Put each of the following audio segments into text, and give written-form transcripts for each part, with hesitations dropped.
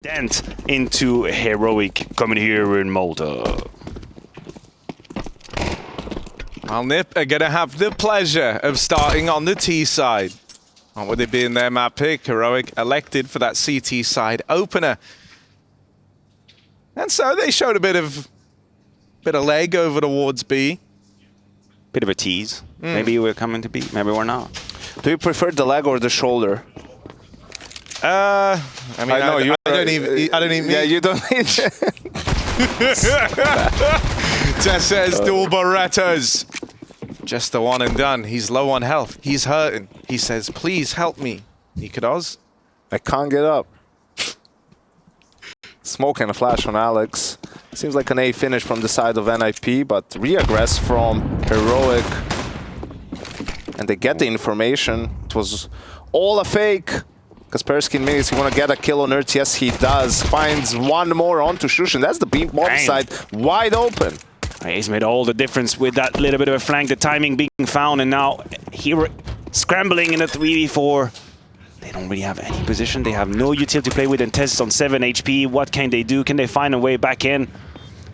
dent into Heroic coming here in Malta. Well, NiP are going to have the pleasure of starting on the T side. And with it being their map pick, Heroic elected for that CT side opener. And so they showed a bit of leg over towards B. Bit of a tease. Maybe we're coming to B, maybe we're not. Do you prefer the leg or the shoulder? I mean, I don't even. Yeah, you don't need. TeSeS dual Berettas. Just the one and done. He's low on health. He's hurting. He says, "Please help me, nicoodoz." I can't get up. Smoke and a flash on Alex. Seems like an A finish from the side of NiP, but re-aggress from Heroic. And they get the information. It was all a fake. Kaspersky in minutes, you want to get a kill on Earth? Yes, he does. Finds one more onto Shushin. That's the beam bomb side wide open. He's made all the difference with that little bit of a flank, the timing being found, and now here scrambling in a 3v4. They don't really have any position. They have no utility to play with, and TeSeS on 7 HP. What can they do? Can they find a way back in?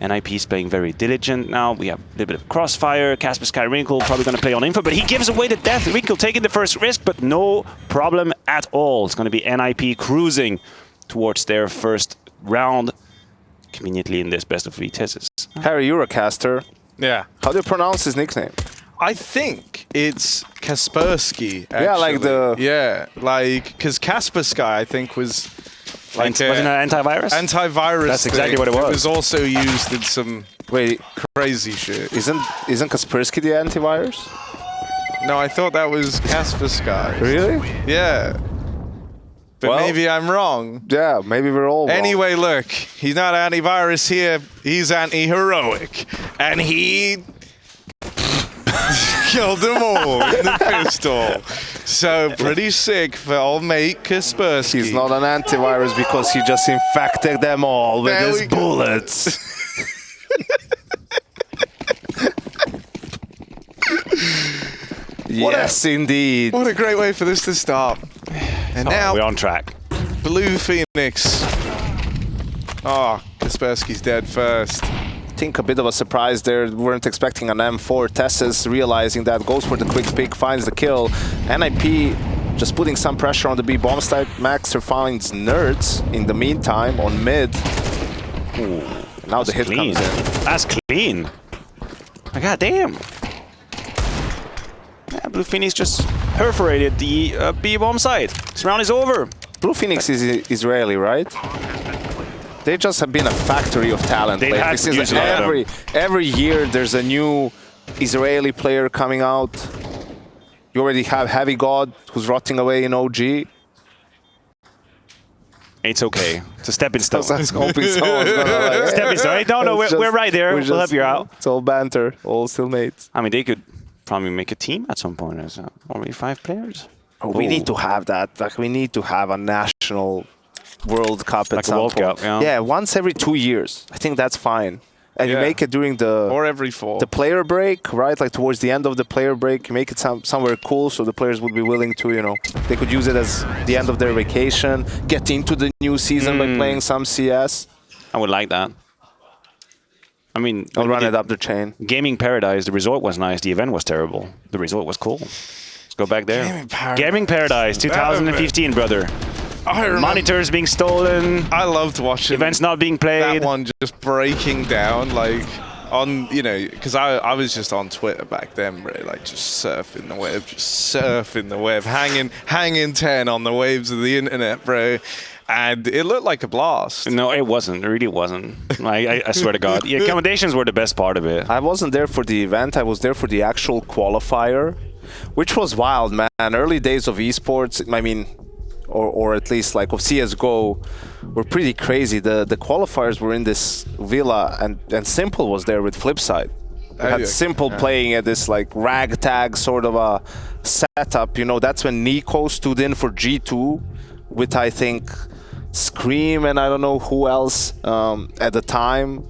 NiP is playing very diligent now. We have a little bit of crossfire. Casper Sky Wrinkle probably going to play on info, but he gives away the death. Wrinkle taking the first risk, but no problem at all. It's going to be NiP cruising towards their first round, conveniently in this best of 3 TeSeS. Harry, you're a caster. Yeah. How do you pronounce his nickname? I think it's Kaspersky, actually. Yeah, like the... Yeah, like, because Casper Sky, I think, was... Like Wasn't it an antivirus? Antivirus. That's exactly what it was. It was also used in some crazy shit. Isn't Kaspersky the antivirus? No, I thought that was Casper Sky. Really? Yeah. But well, maybe I'm wrong. Yeah, maybe we're all wrong. Anyway, look, he's not antivirus here. He's anti-heroic. And he killed them all with the pistol. So pretty sick for old mate Kaspersky. He's not an antivirus because he just infected them all with his bullets. Yes, indeed. What a great way for this to start. And now we're on track. Blue Phoenix. Oh, Kaspersky's dead first. I think a bit of a surprise there. We weren't expecting an M4. TeSeS realizing that, goes for the quick pick, finds the kill. NiP just putting some pressure on the B bomb site. maxster finds Nerds in the meantime on mid. Ooh, now the hit clean. comes in. That's clean. My god damn. Yeah, Blue Phoenix just perforated the B bomb site. This round is over. Blue Phoenix is Israeli, right? They just have been a factory of talent. Every year there's a new Israeli player coming out. You already have Heavy God, who's rotting away in OG. It's okay. It's a stepping stone. I was hoping someone's gonna stepping stone. No, we're right there. We'll help you out. It's all banter, all still mates. I mean, they could probably make a team at some point. There's already 5 players. Oh, we need to have that. Like, we need to have a national World Cup at some World point. Cup, yeah. Yeah, once every 2 years. I think that's fine. And you make it during or every 4. the player break, right? Like towards the end of the player break, you make it somewhere cool so the players would be willing to, you know, they could use it as the end of their vacation, get into the new season by playing some CS. I would like that. I mean, I'll run it up the chain. Gaming Paradise, the resort was nice, the event was terrible. The resort was cool. Let's go back there. Gaming Paradise 2015, brother. Monitors being stolen. I loved watching events not being played. That one just breaking down, like on, you know, because I was just on Twitter back then, bro, like just surfing the web, hanging 10 on the waves of the internet, bro. And it looked like a blast. No, it wasn't. It really wasn't. I swear to God. The accommodations were the best part of it. I wasn't there for the event. I was there for the actual qualifier, which was wild, man. Early days of esports, I mean, or at least like of CSGO, were pretty crazy. The qualifiers were in this villa, and Simple was there with Flipside. We had Simple playing at this like ragtag sort of a setup. You know, that's when Nico stood in for G2 with, I think, Scream and I don't know who else at the time.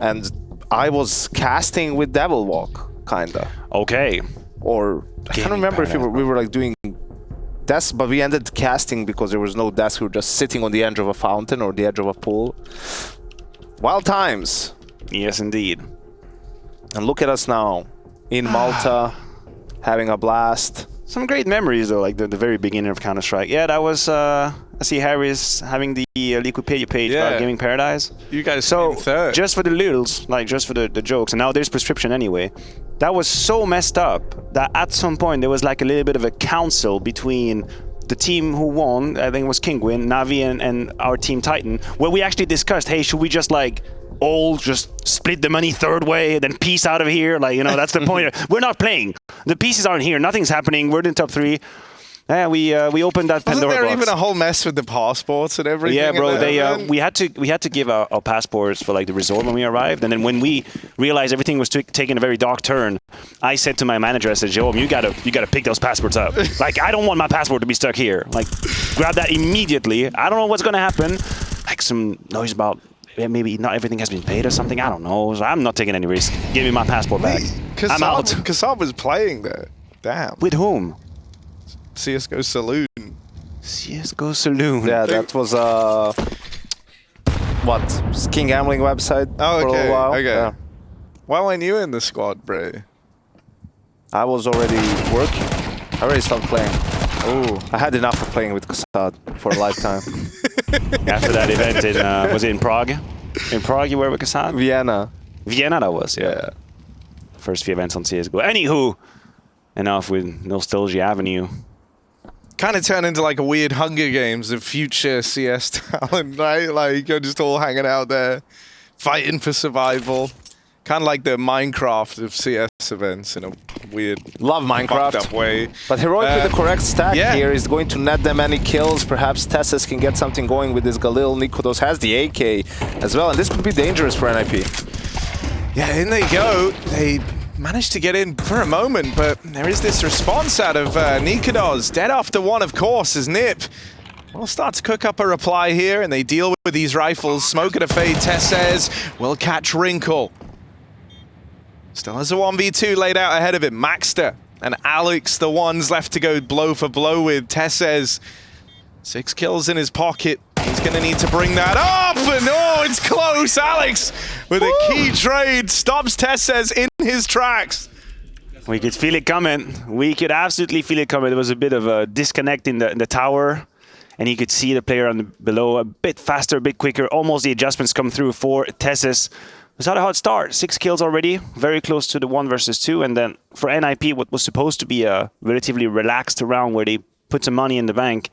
And I was casting with Devilwalk, kinda. Okay. Or I can't remember if we were like doing desk, but we ended casting because there was no desk. We were just sitting on the edge of a fountain or the edge of a pool. Wild times. Yes, indeed. And look at us now in Malta, having a blast. Some great memories though, like the very beginning of Counter-Strike. Yeah, that was. I see Harry's having the Wikipedia page about Gaming Paradise. You guys so third. Just for the littles, like just for the jokes, and now there's prescription anyway. That was so messed up that at some point there was like a little bit of a council between the team who won, I think it was Kingwin, Navi, and our team Titan, where we actually discussed, hey, should we just like all just split the money third way, then peace out of here? Like, you know, that's the point. We're not playing. The pieces aren't here. Nothing's happening. We're in top 3. Yeah, we opened that Pandora box. Wasn't there even a whole mess with the passports and everything? Yeah, bro. We had to give our passports for like the resort when we arrived, and then when we realized everything was taking a very dark turn, I said to my manager, I said, Jerome, you gotta pick those passports up. Like, I don't want my passport to be stuck here. Like, grab that immediately. I don't know what's gonna happen. Like some noise about maybe not everything has been paid or something. I don't know. So I'm not taking any risk. Give me my passport back. I'm out. kyxsan was playing there. Damn. With whom? CSGO Saloon. CSGO Saloon. Yeah, that was what? King Gambling website for a while. Okay. Yeah. Why weren't you in the squad, bro? I was already working. I already stopped playing. Oh, I had enough of playing with kyxsan for a lifetime. After that event in, was it in Prague? In Prague you were with kyxsan? Vienna. Vienna that was, yeah. First few events on CSGO. Anywho, enough with Nostalgia Avenue. Kind of turned into like a weird Hunger Games of future CS talent, right? Like, you're just all hanging out there, fighting for survival. Kind of like the Minecraft of CS events in a weird, love Minecraft fucked up way. But Heroic with the correct stack here is going to net them any kills. Perhaps TeSeS can get something going with this Galil. nicoodoz has the AK as well, and this could be dangerous for NiP. Yeah, in they go. They managed to get in for a moment, but there is this response out of nicoodoz. Dead after one, of course, as NiP will start to cook up a reply here, and they deal with these rifles. Smoke at a fade. TeSeS will catch Wrinkle. Still has a 1v2 laid out ahead of him. maxster and Alex, the ones left to go blow for blow with. TeSeS, 6 kills in his pocket. He's going to need to bring that up, and oh, it's close. Alex with a key trade stops TeSeS in his tracks. We could feel it coming. We could absolutely feel it coming. There was a bit of a disconnect in the tower, and you could see the player on below a bit faster, a bit quicker. Almost the adjustments come through for TeSeS. It was not a hot start. 6 kills already, very close to the 1 versus 2. And then for NiP, what was supposed to be a relatively relaxed round where they put some money in the bank,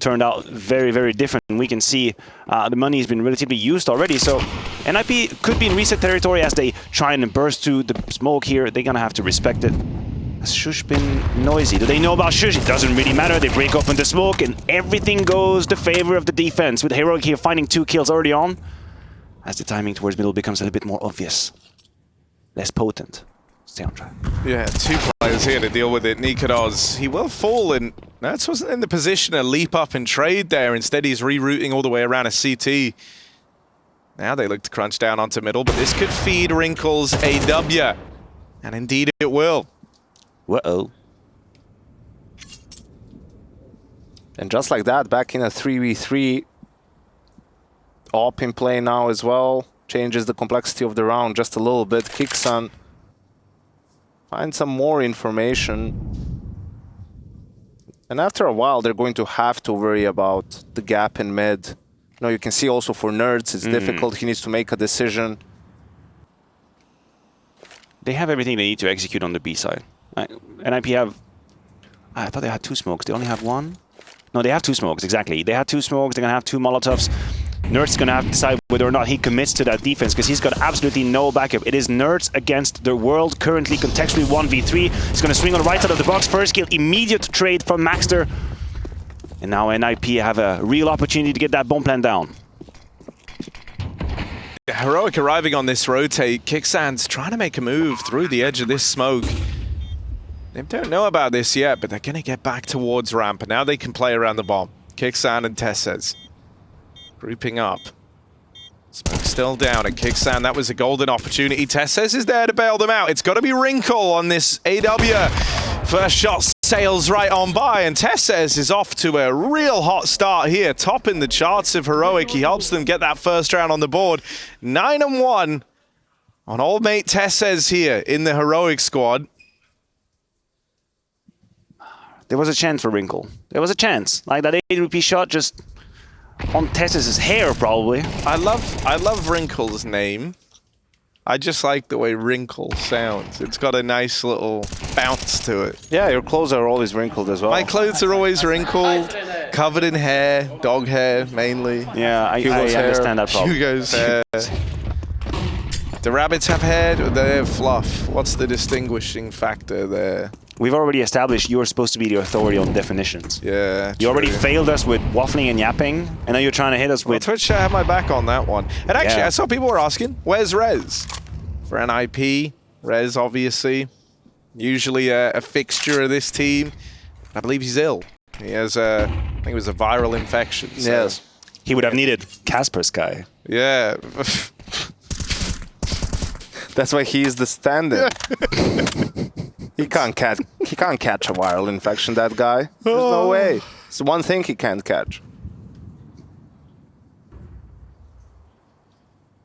turned out very, very different. And we can see the money has been relatively used already. So NiP could be in reset territory as they try and burst through the smoke here. They're going to have to respect it. Has Shush been noisy? Do they know about Shush? It doesn't really matter. They break open the smoke and everything goes to favor of the defense. With Heroic here finding 2 kills early on, as the timing towards middle becomes a little bit more obvious. Less potent. Stay on track. Yeah, 2 players here to deal with it. nicoodoz, he will fall, and Nats wasn't in the position to leap up and trade there. Instead, he's rerouting all the way around a CT. Now they look to crunch down onto middle, but this could feed Wrinkle's AW. And indeed it will. Uh-oh. And just like that, back in a 3v3. AWP in play now as well. Changes the complexity of the round just a little bit. kyxsan find some more information. And after a while, they're going to have to worry about the gap in mid. You know, you can see also for Nerds, it's difficult. He needs to make a decision. They have everything they need to execute on the B side. NiP have... I thought they had 2 smokes. They only have 1? No, they have 2 smokes, exactly. They have 2 smokes. They're going to have 2 Molotovs. Nerds is going to have to decide whether or not he commits to that defense, because he's got absolutely no backup. It is Nerds against the world, currently contextually 1v3. He's going to swing on the right side of the box. First kill, immediate trade from maxster. And now NiP have a real opportunity to get that bomb plant down. Heroic arriving on this rotate. kyxsan's trying to make a move through the edge of this smoke. They don't know about this yet, but they're going to get back towards ramp, and now they can play around the bomb. kyxsan and TeSeS grouping up. Smoke still down, and kyxsan, that was a golden opportunity. TeSeS is there to bail them out. It's got to be Wrinkle on this AW. First shot sails right on by, and TeSeS is off to a real hot start here, topping the charts of Heroic. He helps them get that first round on the board. 9-1 on old mate TeSeS here in the Heroic squad. There was a chance for Wrinkle. There was a chance. Like that 8 rupee shot just on TeSeS' hair, probably. I love Wrinkle's name. I just like the way Wrinkle sounds. It's got a nice little bounce to it. Yeah, your clothes are always wrinkled as well. My clothes are always wrinkled, covered in hair, dog hair mainly. Yeah, I Hugo's hair. understand that problem. Hugo's hair. Do rabbits have hair or do they have fluff? What's the distinguishing factor there? We've already established you're supposed to be the authority on definitions. Yeah, You already true. failed us with waffling and yapping, and now you're trying to hit us Well, with... Twitch have my back on that one. And actually, Yeah. I saw people were asking, where's Rez? For NiP, Rez obviously, usually a fixture of this team. I believe he's ill. He has I think it was a viral infection. So, Yes. He would have needed Kasper's guy. Yeah. That's why he's the stand-in. He can't catch a viral infection, that guy. There's no way. It's one thing he can't catch.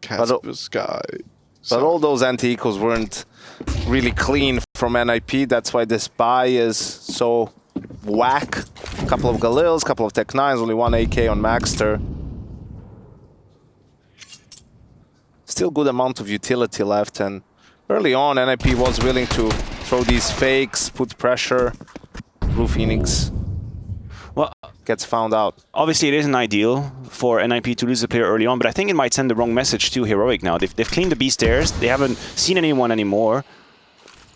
Casper's guy. But all those anti-ecos weren't really clean from NiP. That's why this buy is so whack. A couple of Galils, couple of Tech 9s, only one AK on maxster. Still good amount of utility left, and early on NiP was willing to throw these fakes, put pressure. Blue Phoenix Well, gets found out. obviously it isn't ideal for NiP to lose a player early on, but I think it might send the wrong message to Heroic now. They've cleaned the B stairs, they haven't seen anyone anymore.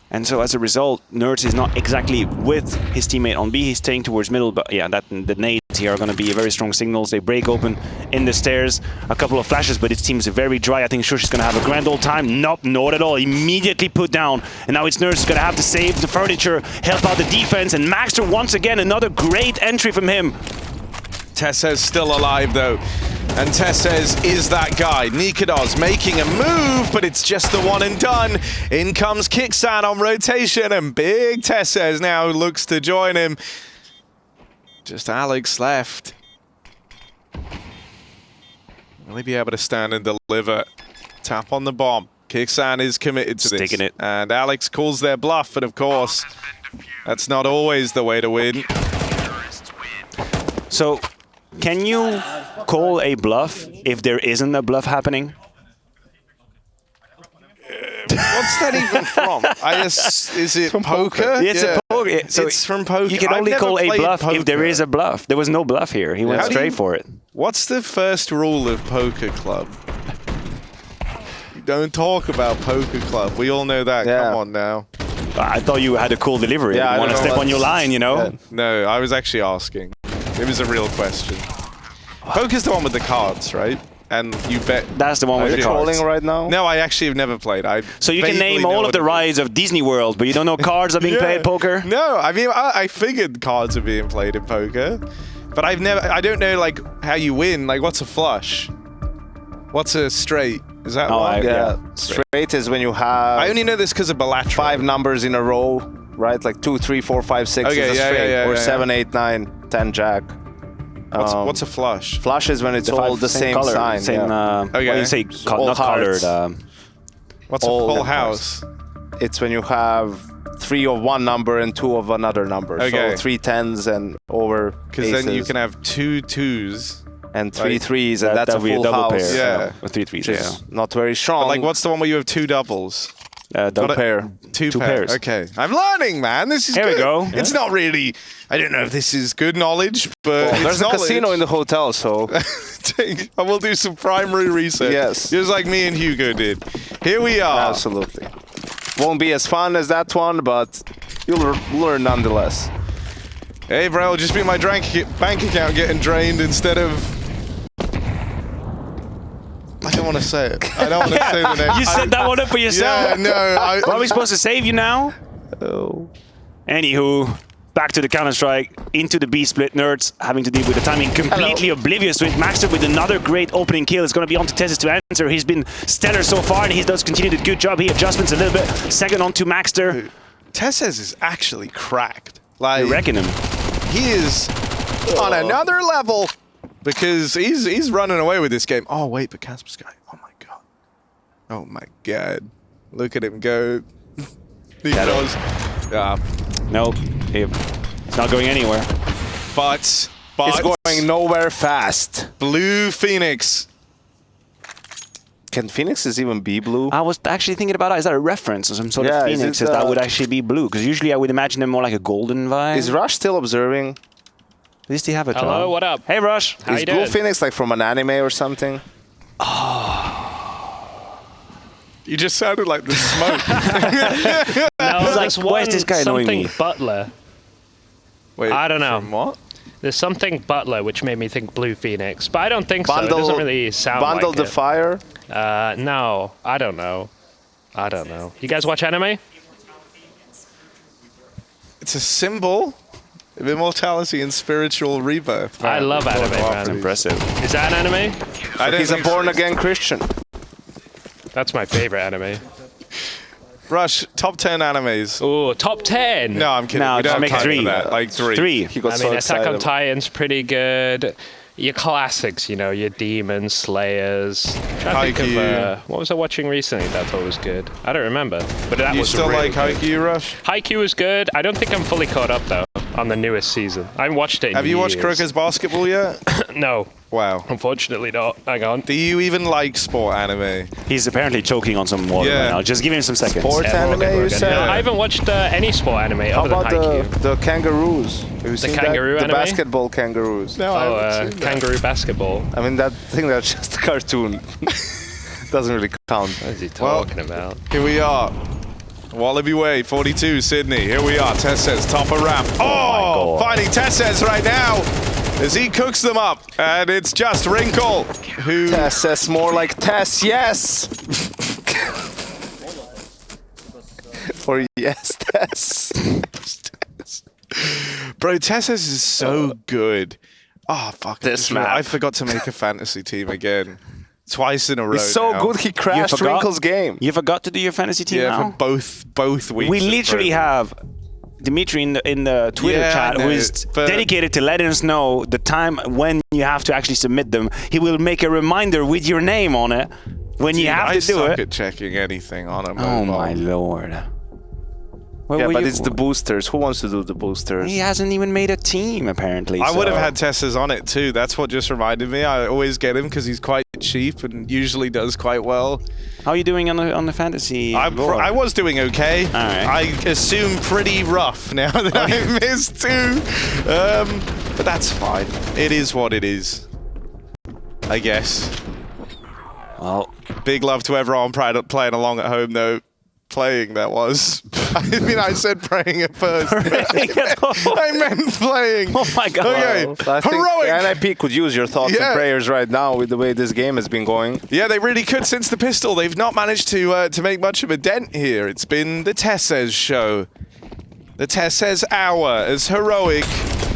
And so as a result, Nerds is not exactly with his teammate on B, he's staying towards middle, but yeah, the nades here are going to be very strong signals. They break open in the stairs, a couple of flashes, but it seems very dry. I think Shush is going to have a grand old time. Nope, not at all. Immediately put down. And now it's Nerds who's going to have to save the furniture, help out the defense, and maxster once again, another great entry from him. TeSeS still alive though. And TeSeS is that guy. nicoodoz making a move, but it's just the one and done. In comes kyxsan on rotation, and big TeSeS now looks to join him. Just Alex left. Will he be able to stand and deliver? Tap on the bomb. kyxsan is committed to this. Sticking it. And Alex calls their bluff, and of course, that's not always the way to win. So, can you call a bluff if there isn't a bluff happening? What's that even from? Is it poker? It's a poker. So it's from poker. You can I've only never call a played bluff if there poker. is a bluff. There was no bluff here. He went How do straight you- for it. What's the first rule of Poker Club? You don't talk about Poker Club. We all know that. Yeah. Come on now. I thought you had a cool delivery. Yeah, I you want to don't know step on your what's- line, you know? Yeah. No, I was actually asking. It was a real question. Poker's the one with the cards, right? And you bet. That's the one with Are the you cards. trolling right now? No, I actually have never played. So you can name all of the rides of Disney World, but you don't know cards are being played poker? No, I mean I figured cards are being played in poker, but I don't know like how you win. Like what's a flush? What's a straight? Is that Oh, one? Yeah, straight is when you have I only know this because of Balatro. 5 numbers in a row, right? Like 2, 3, 4, 5, 6 Okay, is a yeah, straight, yeah, or yeah, 7, 8, 9, 10 jack. What's a flush? Flush is when it's all the same color, sign. Same, yeah. what do you say? all Not colored. hearts. What's a all full numbers. house? It's when you have 3 of one number and 2 of another number. Okay. So 3 10s and over Because then you aces can have 2 2s. and 3 like, 3s, and that's a that'll be full double house. pair. Yeah. With 3 3s, Which yeah. is not very strong. But like, what's the one where you have 2 doubles? Double Got it. pair. Two Two pairs. pairs. Okay, I'm learning, man. This is Here we good. go. It's not really. I don't know if this is good knowledge, but it's There's a knowledge. casino in the hotel, so I will do some primary research. Yes. Just like me and Hugo did. Here we are. absolutely. Won't be as fun as that one, but you'll learn nonetheless. Hey, bro, it'll just be my bank account getting drained instead of. I don't want to say it. I don't want to say the name. You set that one up for yourself. Yeah, no. Well, are we supposed to save you now? Oh. Anywho, back to the Counter-Strike, into the B-split. Nerds having to deal with the timing, completely oblivious to it. maxster with another great opening kill. It's going to be on to TeSeS to answer. He's been stellar so far, and he does continue the good job. He adjustments a little bit. Second on to maxster. TeSeS is actually cracked. Like, You reckon him? he is on another level because he's running away with this game. Oh wait, but Kaspersky. Oh my god. Oh my god. Look at him go. nicoodoz. Nope. It's not going anywhere. But It's going nowhere fast. Blue Phoenix. Can Phoenixes even be blue? I was actually thinking about that. Is that a reference to some sort of is Phoenix it, that would actually be blue? Because usually I would imagine them more like a golden vibe. Is Rush still observing? At least they have a job. Hello, what up? Hey, Rush. How Is you Blue doing? Phoenix like from an anime or something? You just sounded like the smoke. No, He's like, there's why is this guy annoying something me? Butler. Wait, I don't know. from what? There's something Butler which made me think Blue Phoenix, but I don't think so. It doesn't really sound Bundle like the it. Fire? No, I don't know. I don't know. You guys watch anime? It's a symbol of immortality and spiritual rebirth. I love anime, man. That's Impressive. Is that an anime? He's a born-again Christian. That's my favorite anime. Rush, top 10 animes. Ooh, top 10. No, I'm kidding. No, we don't just make have time three. for that. Like three. Three. He got I so mean, Attack excited. on Titan's pretty good. Your classics, you know, your Demon Slayers. Trying to think Haikyuu. of, what was I watching recently that I thought was good? I don't remember, but that You was still really like good. Haikyuu, Rush? Haikyuu is good. I don't think I'm fully caught up though on the newest season. I haven't watched it in Have you watched years. Croker's Basketball yet? No, Wow. unfortunately not. Hang on. Do you even like sport anime? He's apparently choking on some water Yeah. right now. Just give him some seconds. Sport Yeah, we're anime, good, we're you good. said? No, I haven't watched any sport anime How other than about Haikyuu. the kangaroos? Have you seen kangaroo that? anime? The basketball kangaroos. No, Oh, kangaroo basketball. I mean, that thing that's just a cartoon. Doesn't really count. What is he Well- talking about? Here we are. Wallaby Way, 42, Sydney. Here we are. TeSeS, top of ramp. Oh, God. finding TeSeS right now as he cooks them up. And it's just Wrinkle who... TeSeS, more like Tess, yes! Or yes, Tess. Bro, TeSeS is so good. Oh, fuck. This map. I forgot to make a fantasy team again. Twice in a row He's so now. good, he crashed forgot? Wrinkle's game. You forgot to do your fantasy team Yeah, now? for both weeks. We in literally row. have Dimitri in the Twitter Yeah, I chat who know, is but- dedicated to letting us know the time when you have to actually submit them. He will make a reminder with your name on it when you Dude, have I to do suck it. at checking anything on a mobile. Oh my lord. Where Yeah, were but you? it's the boosters. Who wants to do the boosters? He hasn't even made a team apparently. I would have so- had TeSeS on it too. That's what just reminded me. I always get him because he's quite cheap and usually does quite well. How are you doing on the fantasy? board? I was doing okay. Alright. I assume pretty rough now that I missed two. But that's fine. It is what it is. I guess. Well, Big love to everyone playing along at home though. Playing, that was. I mean, I said praying at first. I meant playing. oh my god. Okay. I think Heroic. NiP could use your thoughts Yeah. and prayers right now with the way this game has been going. Yeah, they really could. Since the pistol, they've not managed to make much of a dent here. It's been the TeSeS show. The TeSeS hour as Heroic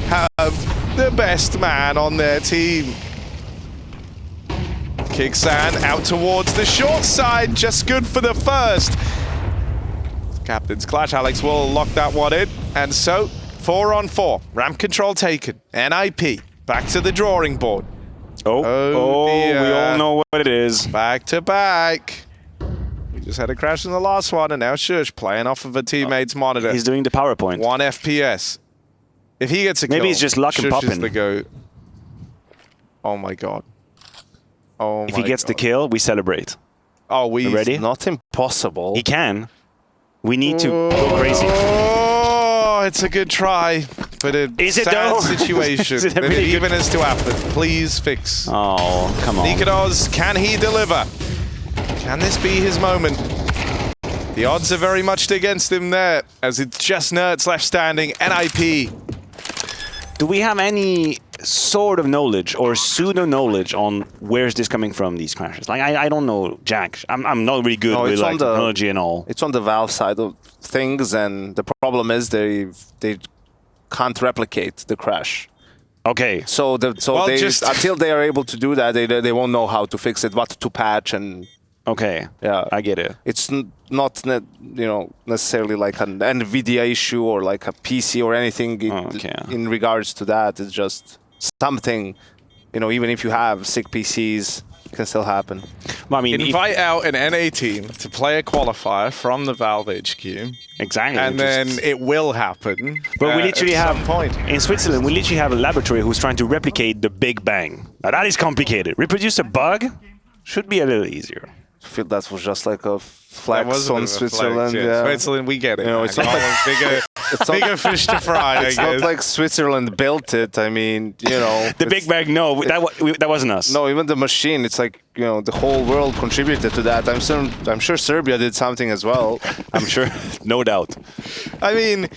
have the best man on their team. kyxsan out towards the short side, just good for the first. Captain's Clash, Alex will lock that one in. And so, 4 on 4. Ramp control taken. NiP back to the drawing board. Oh, dear. we all know what it is. Back to back. We just had a crash in the last one, and now Shush playing off of a teammate's monitor. He's doing the PowerPoint. 1 FPS. If he gets a Maybe kill, it's just luck and Shush is popping. the GOAT. Oh my god. Oh If my he gets the God. kill, we celebrate. Oh, we Ready? Not impossible. He can. We need to go crazy. Oh, it's a good try, but a Is it sad though? situation. Is it a that really it good- even has to happen. Please fix. Oh, come on. nicoodoz, can he deliver? Can this be his moment? The odds are very much against him there, as it's just Nerds left standing. NiP. Do we have any sort of knowledge or pseudo knowledge on where's this coming from, these crashes? Like, I don't know, Jack. I'm not really good No, with it's like on the- technology and all. It's on the Valve side of things, and the problem is they can't replicate the crash. Okay. So Well, they just- until they are able to do that, they won't know how to fix it, what to patch, and Okay. Yeah. I get it. It's not necessarily like an NVIDIA issue or like a PC or anything in regards to that. It's just something, even if you have sick PCs, it can still happen. Well, I mean, invite out an NA team to play a qualifier from the Valve HQ. Exactly. And then it will happen. But we literally at have, some point. in Switzerland, we literally have a laboratory who's trying to replicate the Big Bang. Now that is complicated. Reproduce a bug should be a little easier. I feel that was just like a flex on Switzerland. Yeah. Switzerland, we get it. It's not like bigger fish to fry. It's not like Switzerland built it. I mean, the Big Bang. No, that wasn't us. No, even the machine. It's like the whole world contributed to that. I'm sure Serbia did something as well. I'm sure, no doubt. I mean.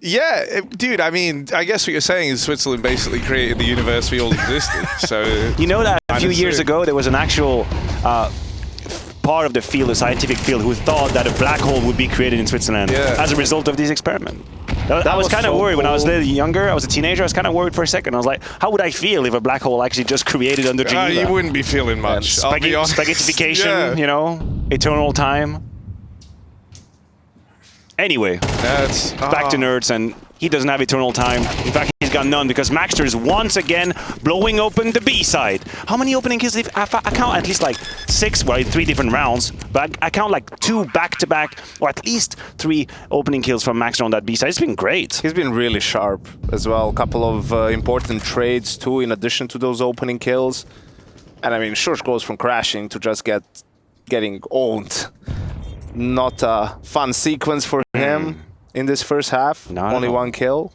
Yeah, dude, I mean, I guess what you're saying is Switzerland basically created the universe we all existed. So that a few years ago there was an actual part of the field, the scientific field, who thought that a black hole would be created in Switzerland as a result of this experiment. I was kind of worried when I was a little younger. I was a teenager. I was kind of worried for a second. I was like, how would I feel if a black hole actually just created under Geneva? You wouldn't be feeling much. Spaghettification, eternal time. Anyway, back to nerds, and he doesn't have eternal time. In fact, he's got none because maxster is once again blowing open the B side. How many opening kills? I count at least like 6, well, 3 different rounds, but I count like 2 back-to-back, or at least 3 opening kills from maxster on that B side. It's been great. He's been really sharp as well. A couple of important trades too, in addition to those opening kills. And I mean, Shush goes from crashing to just getting owned. Not a fun sequence for him in this first half. Only 1 kill.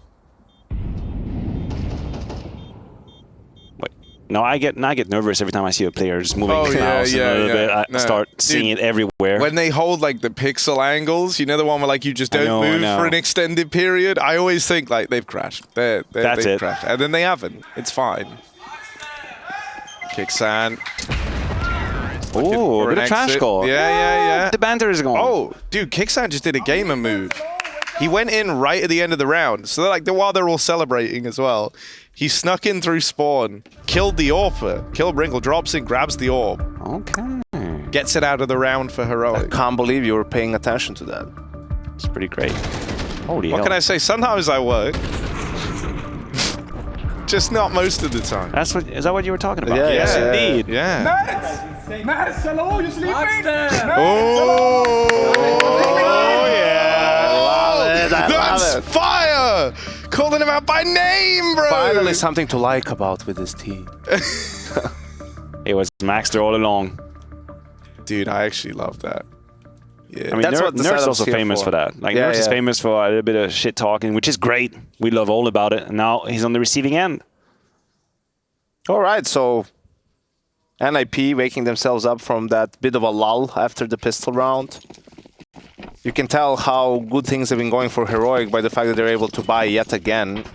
Wait, no, I get nervous every time I see a player just moving his mouse a little bit. I start seeing it everywhere. When they hold like the pixel angles, the one where like you just don't move for an extended period, I always think like they've crashed. They've crashed. And then they haven't. It's fine. kyxsan. Oh, a bit of trash call. Yeah. The banter is going. Oh, dude, kyxsan just did a gamer move. He went in right at the end of the round. So while they're all celebrating as well, he snuck in through spawn, killed the AWPer. Killbrinkle drops in, grabs the orb. Okay. Gets it out of the round for heroic. I can't believe you were paying attention to that. It's pretty great. Holy hell. What can I say? Sometimes I work. Just not most of the time. Is that what you were talking about? Yeah, yes, indeed. Yeah. Mads, hello, you sleeping? That's fire! Calling him out by name, bro! Finally something to like about with this team. It was maxster all along. Dude, I actually love that. Yeah. I mean, That's what the Nerds also setup's here famous for that. Like, Nerds is famous for a little bit of shit talking, which is great. We love all about it. And now he's on the receiving end. All right, so NiP waking themselves up from that bit of a lull after the pistol round. You can tell how good things have been going for Heroic by the fact that they're able to buy yet again.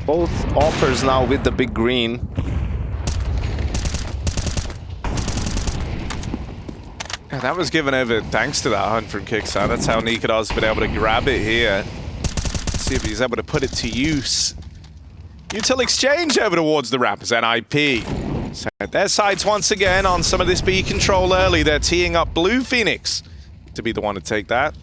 Both offers now with the big green. Yeah, that was given over thanks to that hunt from kyxsan. That's how nicoodoz has been able to grab it here. Let's see if he's able to put it to use. Util exchange over towards the ramp as NiP. So their sides once again on some of this B control early. They're teeing up Blue Phoenix to be the one to take that.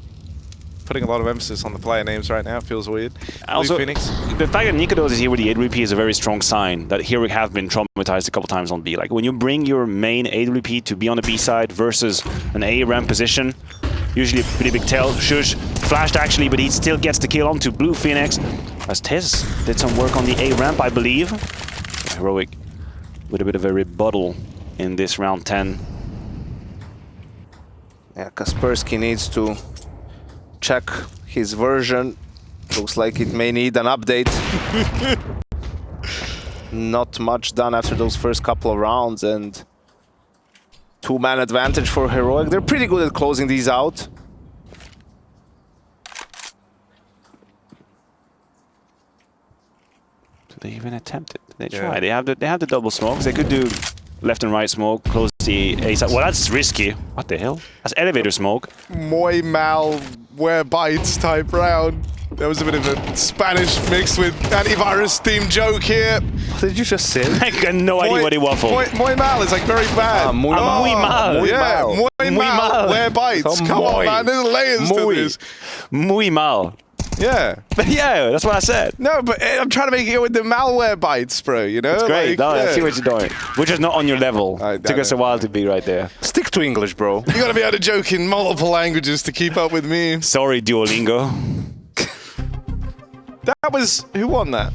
Putting a lot of emphasis on the player names right now. It feels weird. Also, Blue Phoenix. The fact that nicoodoz is here with the AWP is a very strong sign that here we have been traumatized a couple times on B. Like when you bring your main AWP to be on the B side versus an A ramp position, usually a pretty big tell. Shush flashed actually, but he still gets the kill onto Blue Phoenix. As TeSeS did some work on the A ramp, I believe. Heroic with a bit of a rebuttal in this round 10. Yeah, Kaspersky needs to check his version. Looks like it may need an update. Not much done after those first couple of rounds, and 2-man advantage for Heroic. They're pretty good at closing these out. Did they even attempt it? They try. They have the double smokes. They could do left and right smoke, close the A side. Well, that's risky. What the hell? That's elevator smoke. Moi mal where bites type round. There was a bit of a Spanish mixed with antivirus themed joke here. What did you just say? I got no idea what he waffled. Muy mal is like very bad. Muy mal. Muy mal. Yeah, muy Muy mal. mal. Where bites? So Come on, muy. man. There's layers to this. Muy mal. Yeah. Yeah, that's what I said. No, but I'm trying to make it with the malware bites, bro. You know? It's great. Like, No, I yeah. see what you're doing. We're just not on your level. I Took us a know. while to be right there. Stick to English, bro. You gotta be able to joke in multiple languages to keep up with me. Sorry, Duolingo. That was who won that?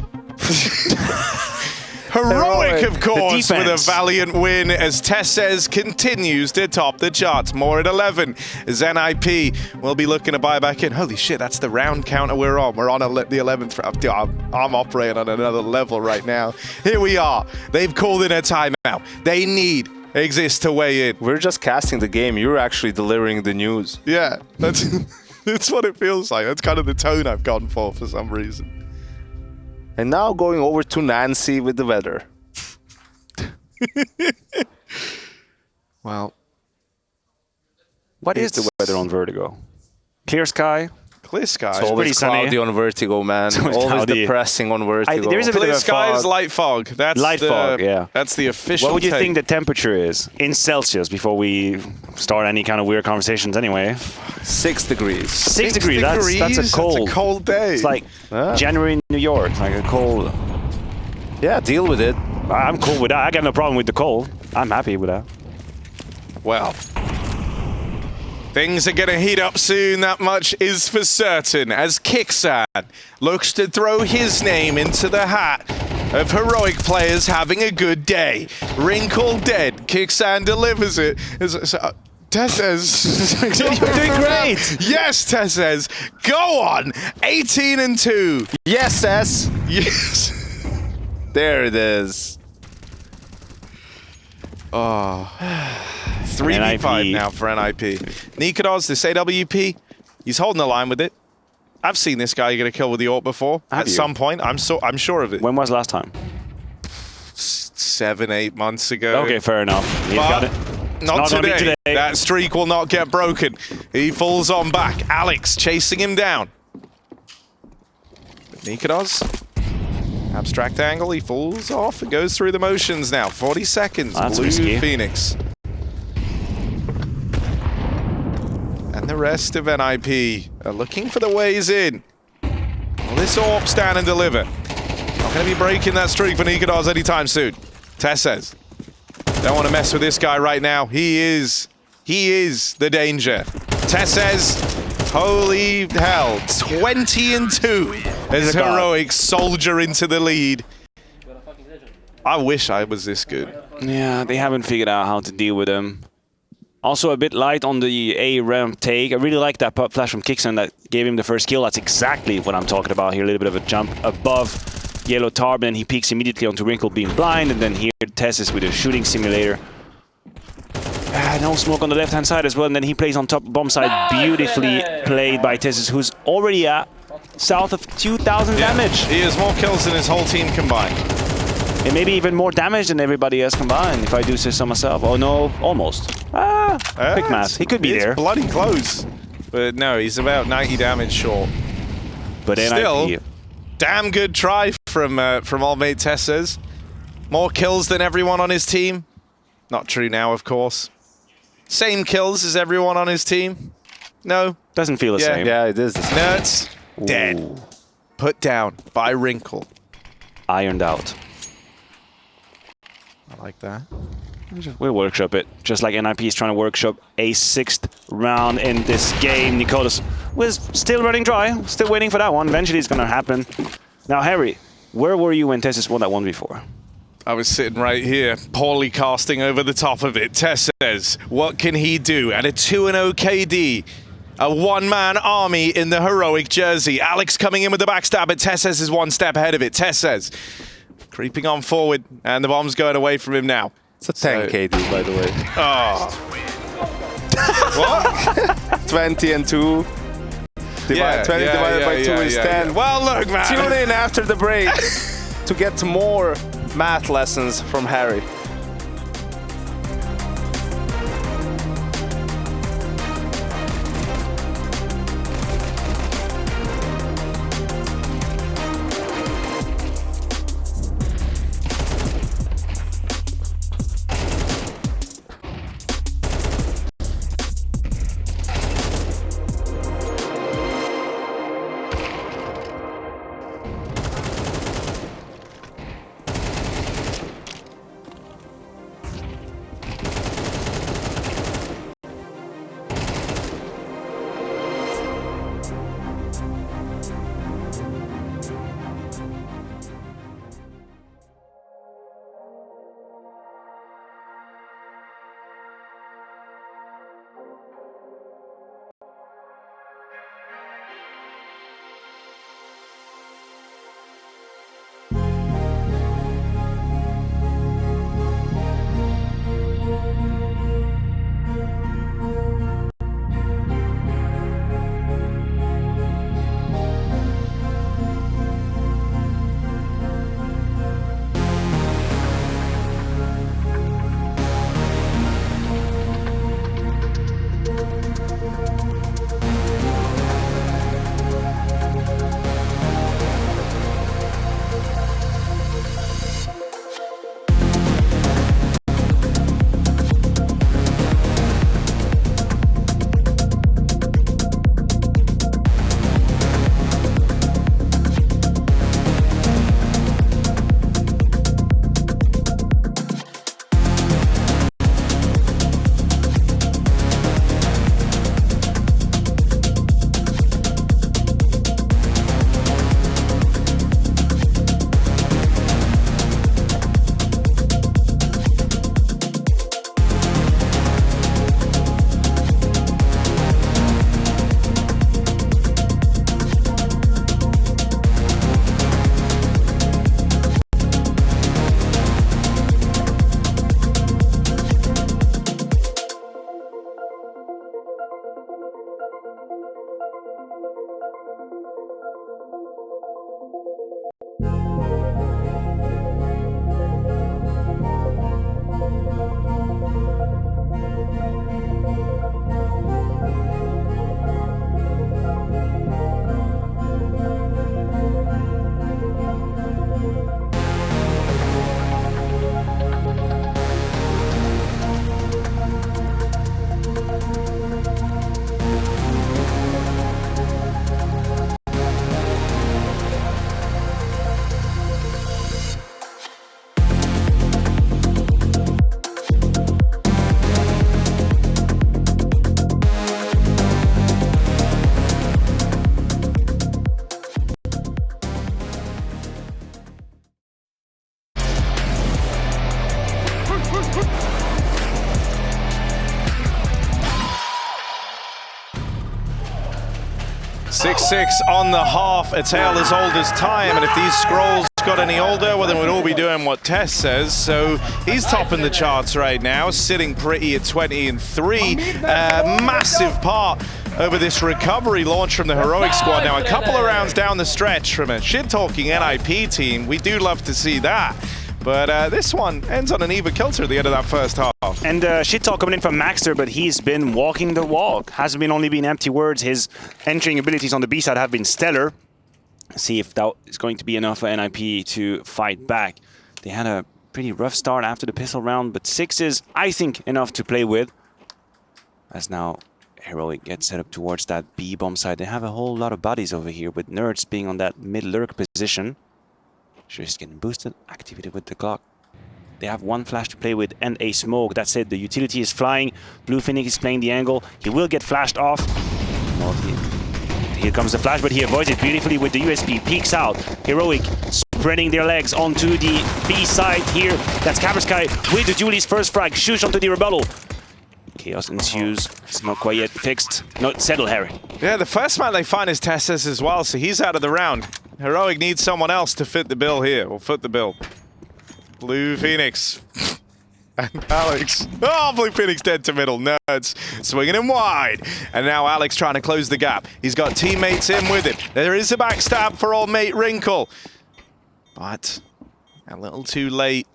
Heroic, of course, The with a defense. valiant win as TeSeS continues to top the charts. More at 11 as NiP will be looking to buy back in. Holy shit, that's the round counter we're on. We're on the 11th round. I'm operating on another level right now. Here we are. They've called in a timeout. They need Exist to weigh in. We're just casting the game. You're actually delivering the news. Yeah, that's, that's what it feels like. That's kind of the tone I've gone for some reason. And now going over to Nancy with the weather. Well, What is the weather on Vertigo? Clear sky. clear skies. It's always pretty sunny. cloudy on Vertigo, man. always Always cloudy. depressing on Vertigo. There is a bit Clear of a skies, fog. light fog. That's Light fog, yeah. That's the official. What would you take. think the temperature is in Celsius before we start any kind of weird conversations anyway? 6 degrees. 6 degrees. That's a cold. That's a cold day. It's like Yeah. January in New York, like a cold. Yeah, deal with it. I'm cool with that. I got no problem with the cold. I'm happy with that. Well, things are going to heat up soon, that much is for certain, as kyxsan looks to throw his name into the hat of heroic players having a good day. Wrinkle dead, kyxsan delivers it. TeSeS. You're doing great. Yes, TeSeS. Go on. 18-2. Yes, S. Yes. There it is. 3v5 now for NiP. nicoodoz, this AWP, he's holding the line with it. I've seen this guy get a kill with the AWP before. Have At you? some point, I'm sure of it. When was last time? 7-8 months ago. Okay, fair enough. He's got But it. not gonna be today. today. That streak will not get broken. He falls on back. Alex chasing him down. nicoodoz. Abstract angle, he falls off and goes through the motions now. 40 seconds, That's Blue risky. Phoenix. And the rest of NiP are looking for the ways in. Will this AWP stand and deliver? Not going to be breaking that streak for nicoodoz anytime soon. TeSeS. Don't want to mess with this guy right now. He is the danger. TeSeS, holy hell, 20-2 as a god. heroic soldier into the lead. I wish I was this good. Yeah, they haven't figured out how to deal with him. Also a bit light on the A ramp take. I really like that pop flash from kyxsan that gave him the first kill. That's exactly what I'm talking about here. A little bit of a jump above Yellow Tarb, and he peeks immediately onto Wrinkle being blind, and then here TeSeS with a shooting simulator. No smoke on the left-hand side as well, and then he plays on top bomb side. Beautifully played by TeSeS, who's already at south of 2,000 damage. He has more kills than his whole team combined. And maybe even more damage than everybody else combined, if I do say so myself. Oh no, almost. Quick math. He could be it's there. bloody close. But no, he's about 90 damage short. But Still, NiP, damn good try from old mate TeSeS. More kills than everyone on his team. Not true now, of course. Same kills as everyone on his team. No. doesn't feel the Yeah. same. Yeah, it is. Nerds. Dead. Ooh. Put down by Wrinkle. Ironed out. I like that. We'll workshop it, just like NiP is trying to workshop a 6th round in this game. nicoodoz was still running dry, still waiting for that one. Eventually it's going to happen. Now, Harry, where were you when TeSeS won that 1v4? I was sitting right here, poorly casting over the top of it. TeSeS, what can he do? At a 2-0 KD, a one-man army in the heroic jersey. Alex coming in with the backstab, but TeSeS is one step ahead of it. TeSeS creeping on forward, and the bomb's going away from him now. It's a 10 KD, by the way. Oh. What? 20 and 2. 20 divided by 2 is 10. Well, look, man. Tune in after the break to get more math lessons from Harry. 6-6 on the half, a tale as old as time, and if these scrolls got any older, well then we'd all be doing what TeSeS says. So he's topping the charts right now, sitting pretty at 20-3. Massive part over this recovery launch from the Heroic squad. Now a couple of rounds down the stretch from a shit-talking NiP team. We do love to see that. But this one ends on an even kilter at the end of that first half. And shit talk coming in from maxster, but he's been walking the walk. Hasn't been only been empty words. His entering abilities on the B side have been stellar. See if that is going to be enough for NiP to fight back. They had a pretty rough start after the pistol round, but 6 is, I think, enough to play with. As now Heroic gets set up towards that B bomb side. They have a whole lot of bodies over here, with Nerds being on that mid lurk position. Just getting boosted, activated with the clock. They have one flash to play with and a smoke. That's it. The utility is flying. Blue Phoenix is playing the angle. He will get flashed off. Well, here comes the flash, but he avoids it beautifully with the USP. Peeks out. Heroic spreading their legs onto the B side here. That's Cabersky with the Julie's first frag. Shush onto the rebuttal. Chaos ensues. It's not quite yet fixed. Not settled, Harry. Yeah, the first man they find is TeSeS as well, so he's out of the round. Heroic needs someone else to fit the bill here, or foot the bill. Blue Phoenix. And Alex. Oh, Blue Phoenix dead to middle. Nerds swinging him wide. And now Alex trying to close the gap. He's got teammates in with him. There is a backstab for old mate Wrinkle. But a little too late.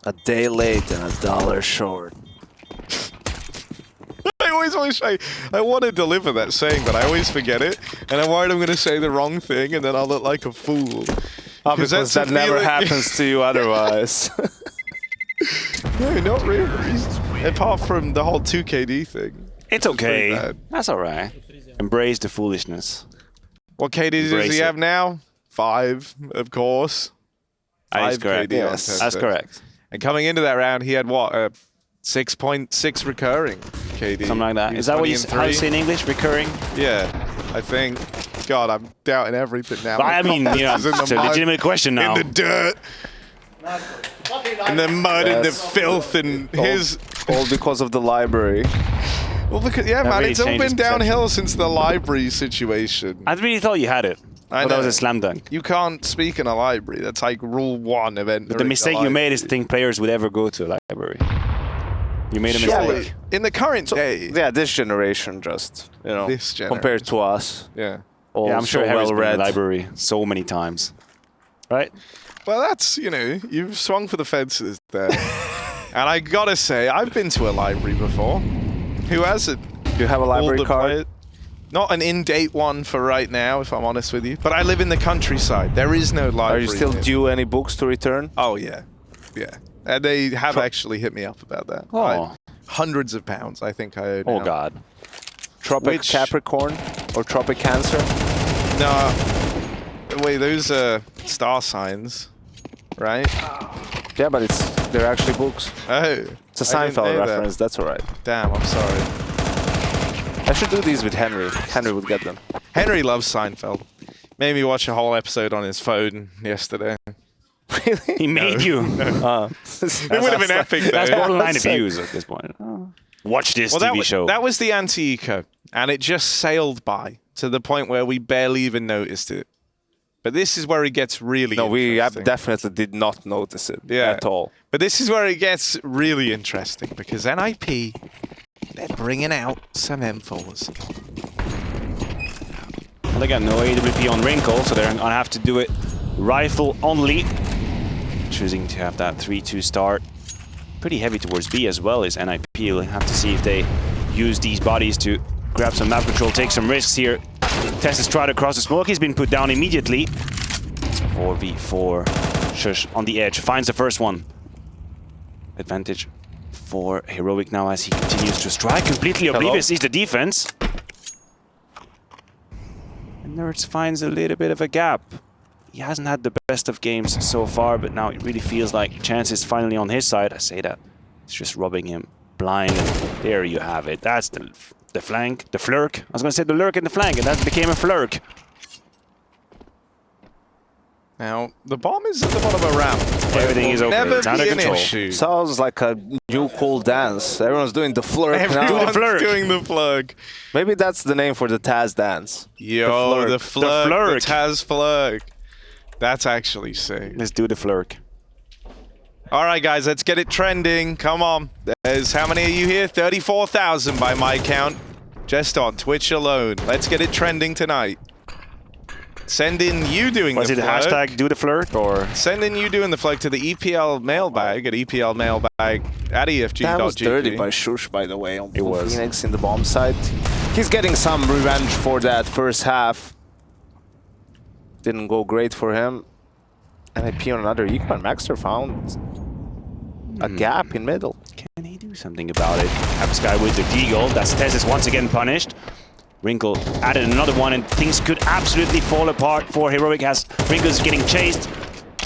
A day late and $1 short. I always want to say, I want to deliver that saying, but I always forget it. And I'm worried I'm going to say the wrong thing and then I'll look like a fool. Oh, because that never happens to you otherwise. No, not really. Apart from the whole 2KD thing. It's okay. That's all right. Embrace the foolishness. What KD does he have now? 5, of course. That is 5 correct. KD on Yes, TeSeS. That's correct. And coming into that round, he had what? 6.6 recurring KD. Something like that. He Is was that what 20 you and how you 3. say in English? Recurring? Yeah, I think. God, I'm doubting everything now. Well, I mean, you know, Confidence in the it's a mud, legitimate question now. In the dirt. In the mud and the Yes. filth and his... All because of the library. Well, because, yeah, man, really it's all changes been downhill since the library situation. I really thought you had it. I But that was know. a slam dunk. You can't speak in a library. That's like rule 1 of entering But the mistake you made is to library. think players would ever go to a library. You made a Surely, mistake. in the current day, Yeah, this generation just, you know, This compared to us. yeah. All Yeah, I'm sure so Harry's well been in read. the library so many times. Right? Well, that's, you know, you've swung for the fences there. And I gotta say, I've been to a library before. Who hasn't? You have a All library the card? players- Not an in-date one for right now, if I'm honest with you. But I live in the countryside. There is no library. Are you still here. due any books to return? Oh, yeah. Yeah. And they have actually hit me up about that. Oh. Hundreds of pounds, I think I owe Oh, now. God. Tropic Which- Capricorn or Tropic Cancer? No. Wait, those are star signs, right? Yeah, but they're actually books. Oh. It's a I didn't Seinfeld know that. reference, that's alright. Damn, I'm sorry. I should do these with Henry. Henry would get them. Henry loves Seinfeld. Made me watch a whole episode on his phone yesterday. Really? He made you. It would have been epic, though. That's borderline That's abuse at this point. Watch this TV show. That was the anti-eco, and it just sailed by to the point where we barely even noticed it. But this is where it gets really No, we interesting. definitely did not notice it Yeah. at all. But this is where it gets really interesting, because NiP, they're bringing out some M4s. Well, they got no AWP on Wrinkle, so they're going to have to do it rifle only. Choosing to have that 3-2 start. Pretty heavy towards B as well is NiP. We'll have to see if they use these bodies to grab some map control, take some risks here. TeSeS tried to cross the smoke. He's been put down immediately. It's 4v4. Shush on the edge. Finds the first one. Advantage for Heroic now as he continues to strike. Completely oblivious is the defense. And Nerds finds a little bit of a gap. He hasn't had the best of games so far, but now it really feels like chance is finally on his side. I say that. It's just rubbing him blind. And there you have it. That's the flank, the flirk. I was going to say the lurk and the flank, and that became a flirk. Now, the bomb is at the bottom of ramp. Everything is okay. Never It's under be an control. issue. Sounds like a new cool dance. Everyone's doing the flirk Everyone's now. flirk. doing the flirk. Maybe that's the name for the Taz dance. Yo, the flirk. flirk. The Taz flirk. That's actually sick. Let's do the flirk. All right, guys, let's get it trending. Come on. There's how many are you here? 34,000 by my count. Just on Twitch alone. Let's get it trending tonight. Send in you doing Was the it flirk. hashtag do the flirk or? Send in you doing the flirk to the EPL mailbag at EPLmailbag at EFG.GG. That was dirty by Shush, by the way, on Blue was. Phoenix in the bomb site. He's getting some revenge for that first half. Didn't go great for him. NiP on another eco, and maxster found a gap in middle. Can he do something about it? Sky with the deagle. That's TeSeS once again punished. Wrinkle added another one, and things could absolutely fall apart for Heroic as Wrinkle's getting chased.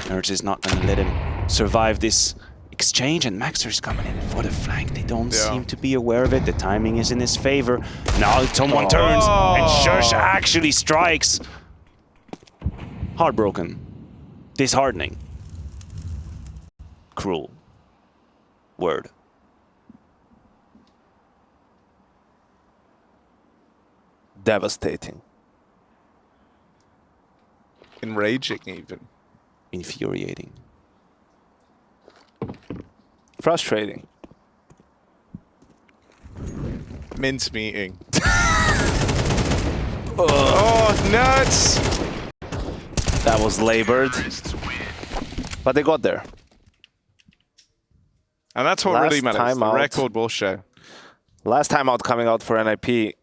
Nerds is not going to let him survive this exchange, and maxster's coming in for the flank. They don't seem to be aware of it. The timing is in his favor. Now someone turns, and Shush actually strikes. Heartbroken. Disheartening. Cruel. Word. Devastating. Enraging, even. Infuriating. Frustrating. Mince meeting. Oh, nuts! That was labored. But they got there. And that's what Last really matters. time The out. record will show. Last time out coming out for NiP.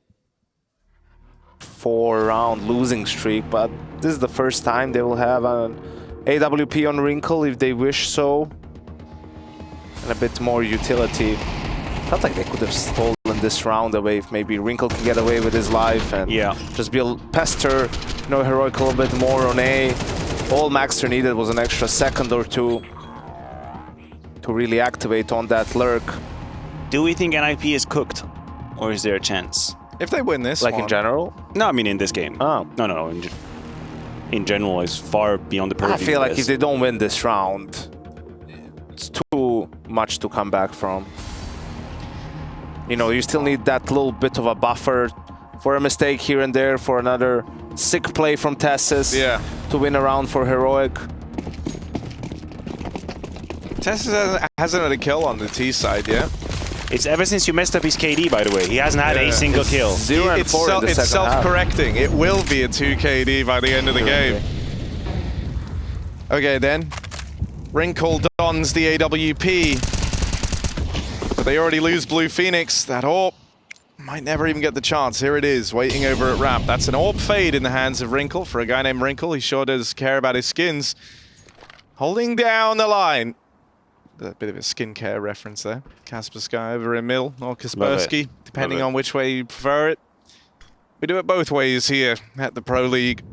4-round losing streak, but this is the first time they will have an AWP on Wrinkle if they wish so. And a bit more utility. Felt like they could have stolen this round away if maybe Wrinkle could get away with his life and just be a pester You know, Heroic a little bit more on A. All maxster needed was an extra second or two to really activate on that lurk. Do we think NiP is cooked? Or is there a chance? If they win this Like one, in general? No, I mean in this game. Oh. No. In general, it's far beyond the purview. I feel like if they don't win this round, it's too much to come back from. You know, you still need that little bit of a buffer for a mistake here and there, for another sick play from TeSeS to win a round for Heroic. TeSeS hasn't had a kill on the T side yet. It's ever since you messed up his KD, by the way. He hasn't had a single kill. 0 and 4 in the It's second half. self-correcting. It will be a 2 KD by the end of the game. Okay, then. Wrinkle dons the AWP. But they already lose Blue Phoenix. That AWP might never even get the chance. Here it is, waiting over at ramp. That's an AWP fade in the hands of Wrinkle. For a guy named Wrinkle, he sure does care about his skins. Holding down the line. A bit of a skincare reference there. Kaspersky over in middle, or Kaspersky, depending on which way you prefer it. We do it both ways here at the Pro League.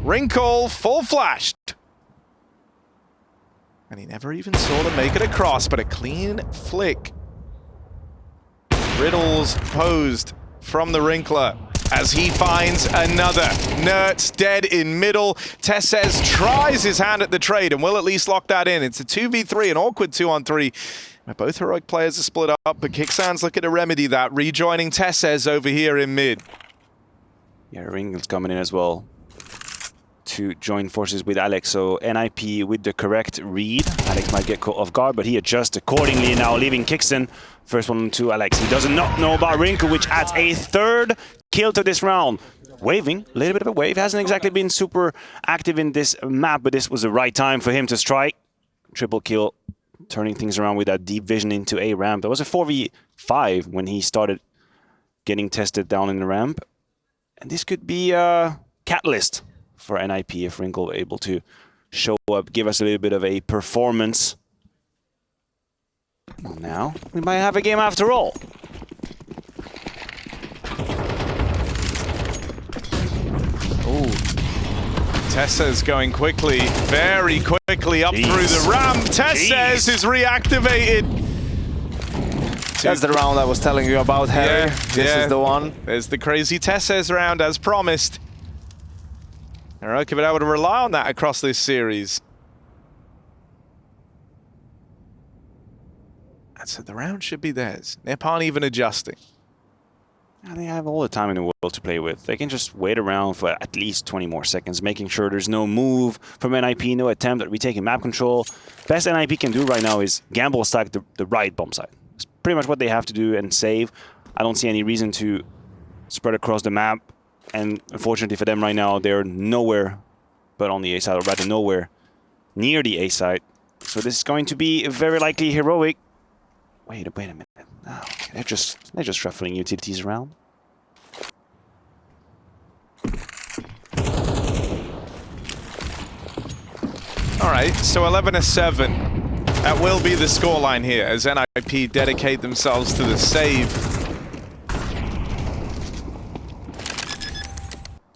Wrinkle full flashed. And he never even saw them make it across, but a clean flick. Riddles posed from the Wrinkler as he finds another. Nert's dead in middle. TeSeS tries his hand at the trade and will at least lock that in. It's a 2v3, an awkward 2-on-3. Where both Heroic players are split up, but kyxsan's looking to remedy that, rejoining TeSeS over here in mid. Yeah, Wrinkle's coming in as well to join forces with Alex. So NiP with the correct read. Alex might get caught off guard, but he adjusts accordingly now, leaving kyxsan. First one to Alex. He does not know about Wrinkle, which adds a third kill to this round. Waving, a little bit of a wave. Hasn't exactly been super active in this map, but this was the right time for him to strike. Triple kill, turning things around with that deep vision into a ramp. It was a 4v5 when he started getting tested down in the ramp. And this could be a catalyst for NiP if Wrinkle were able to show up, give us a little bit of a performance. Well, now we might have a game after all. Ooh. TeSeS going quickly, very quickly up through the ramp. TeSeS is reactivated. That's the round I was telling you about, Harry. This is the one. There's the crazy TeSeS round as promised. Heroic have been able to rely on that across this series. So the round should be theirs. NiP aren't even adjusting. They have all the time in the world to play with. They can just wait around for at least 20 more seconds, making sure there's no move from NiP, no attempt at retaking map control. Best NiP can do right now is gamble stack the right bomb site. It's pretty much what they have to do and save. I don't see any reason to spread across the map. And unfortunately for them right now, they're nowhere but on the A side, or rather nowhere near the A side. So this is going to be very likely Heroic. Wait a minute. Oh, okay. They're just shuffling utilities around. All right, so 11-7. That will be the scoreline here as NiP dedicate themselves to the save.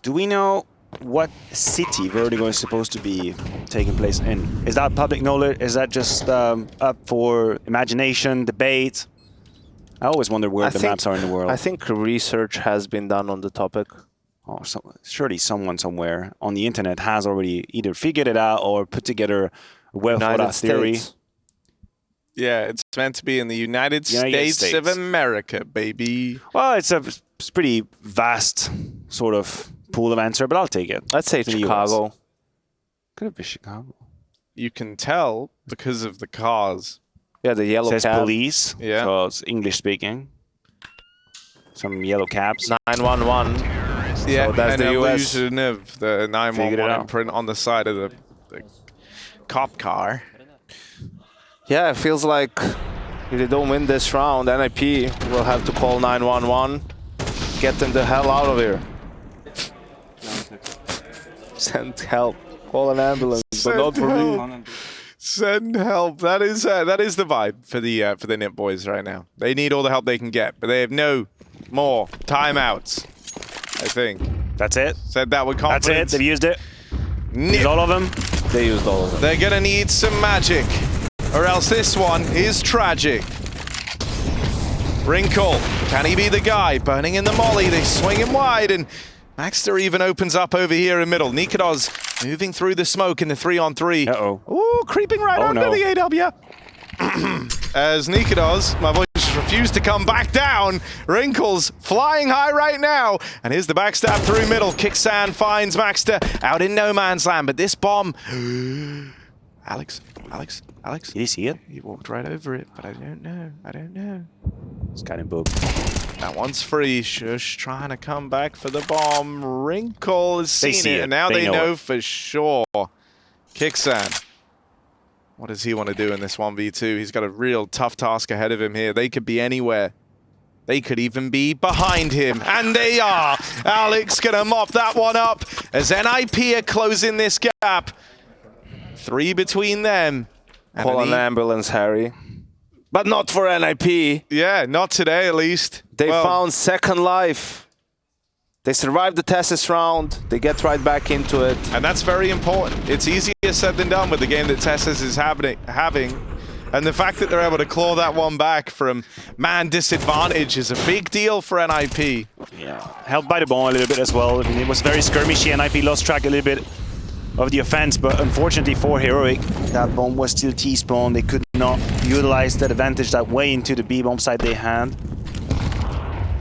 Do we know what city Vertigo is supposed to be taking place in? Is that public knowledge? Is that just up for imagination, debate? I always wonder where the maps are in the world. I think research has been done on the topic. Oh, surely someone somewhere on the internet has already either figured it out or put together a well-thought-out theory. Yeah, it's meant to be in the United States of America, baby. Well, it's a pretty vast sort of pool of answer, but I'll take it. Let's say Chicago. Could have been Chicago. You can tell because of the cars. Yeah, the yellow says cab. police, yeah. So it's English speaking. Some yellow cabs. 911. Yeah, so that's an the US. illusion of the 911 imprint on the side of the cop car. Yeah, it feels like if they don't win this round, NiP will have to call 911. Get them the hell out of here. Send help. Call an ambulance, but not for me. Send help. That is the vibe for the NiP boys right now. They need all the help they can get, but they have no more timeouts, I think. That's it. Said that with That's confidence. it. They've used it. NiP. Used all of them. They used all of them. They're gonna need some magic, or else this one is tragic. Wrinkle, can he be the guy? Burning in the molly, they swing him wide, and maxster even opens up over here in middle. nicoodoz moving through the smoke in the 3-on-3. Uh-oh. Ooh, creeping right under no. the AW. As nicoodoz, my voice refused to come back down. Wrinkle's flying high right now. And here's the backstab through middle. kyxsan finds maxster out in no man's land. But this bomb... Alex. Did he see it? He walked right over it, but I don't know. It's kind of booked. That one's free. Shush trying to come back for the bomb. Wrinkle has They seen see it, it. and now They they know know it. for sure. kyxsan. What does he want to do in this 1v2? He's got a real tough task ahead of him here. They could be anywhere. They could even be behind him, and they are. Alex gonna mop that one up as NiP are closing this gap. 3 between them. And Call an ambulance, Harry. But not for NiP. Yeah, not today at least. They Well, found second life. They survived the TeSeS round. They get right back into it. and that's very important. It's easier said than done with the game that TeSeS is having. And the fact that they're able to claw that one back from man disadvantage is a big deal for NiP. Yeah. Helped by the bomb a little bit as well. I mean, it was very skirmishy and NiP lost track a little bit of the offense, but unfortunately for Heroic, that bomb was still T-spawn. They could not utilize that advantage that way into the B bomb side they had.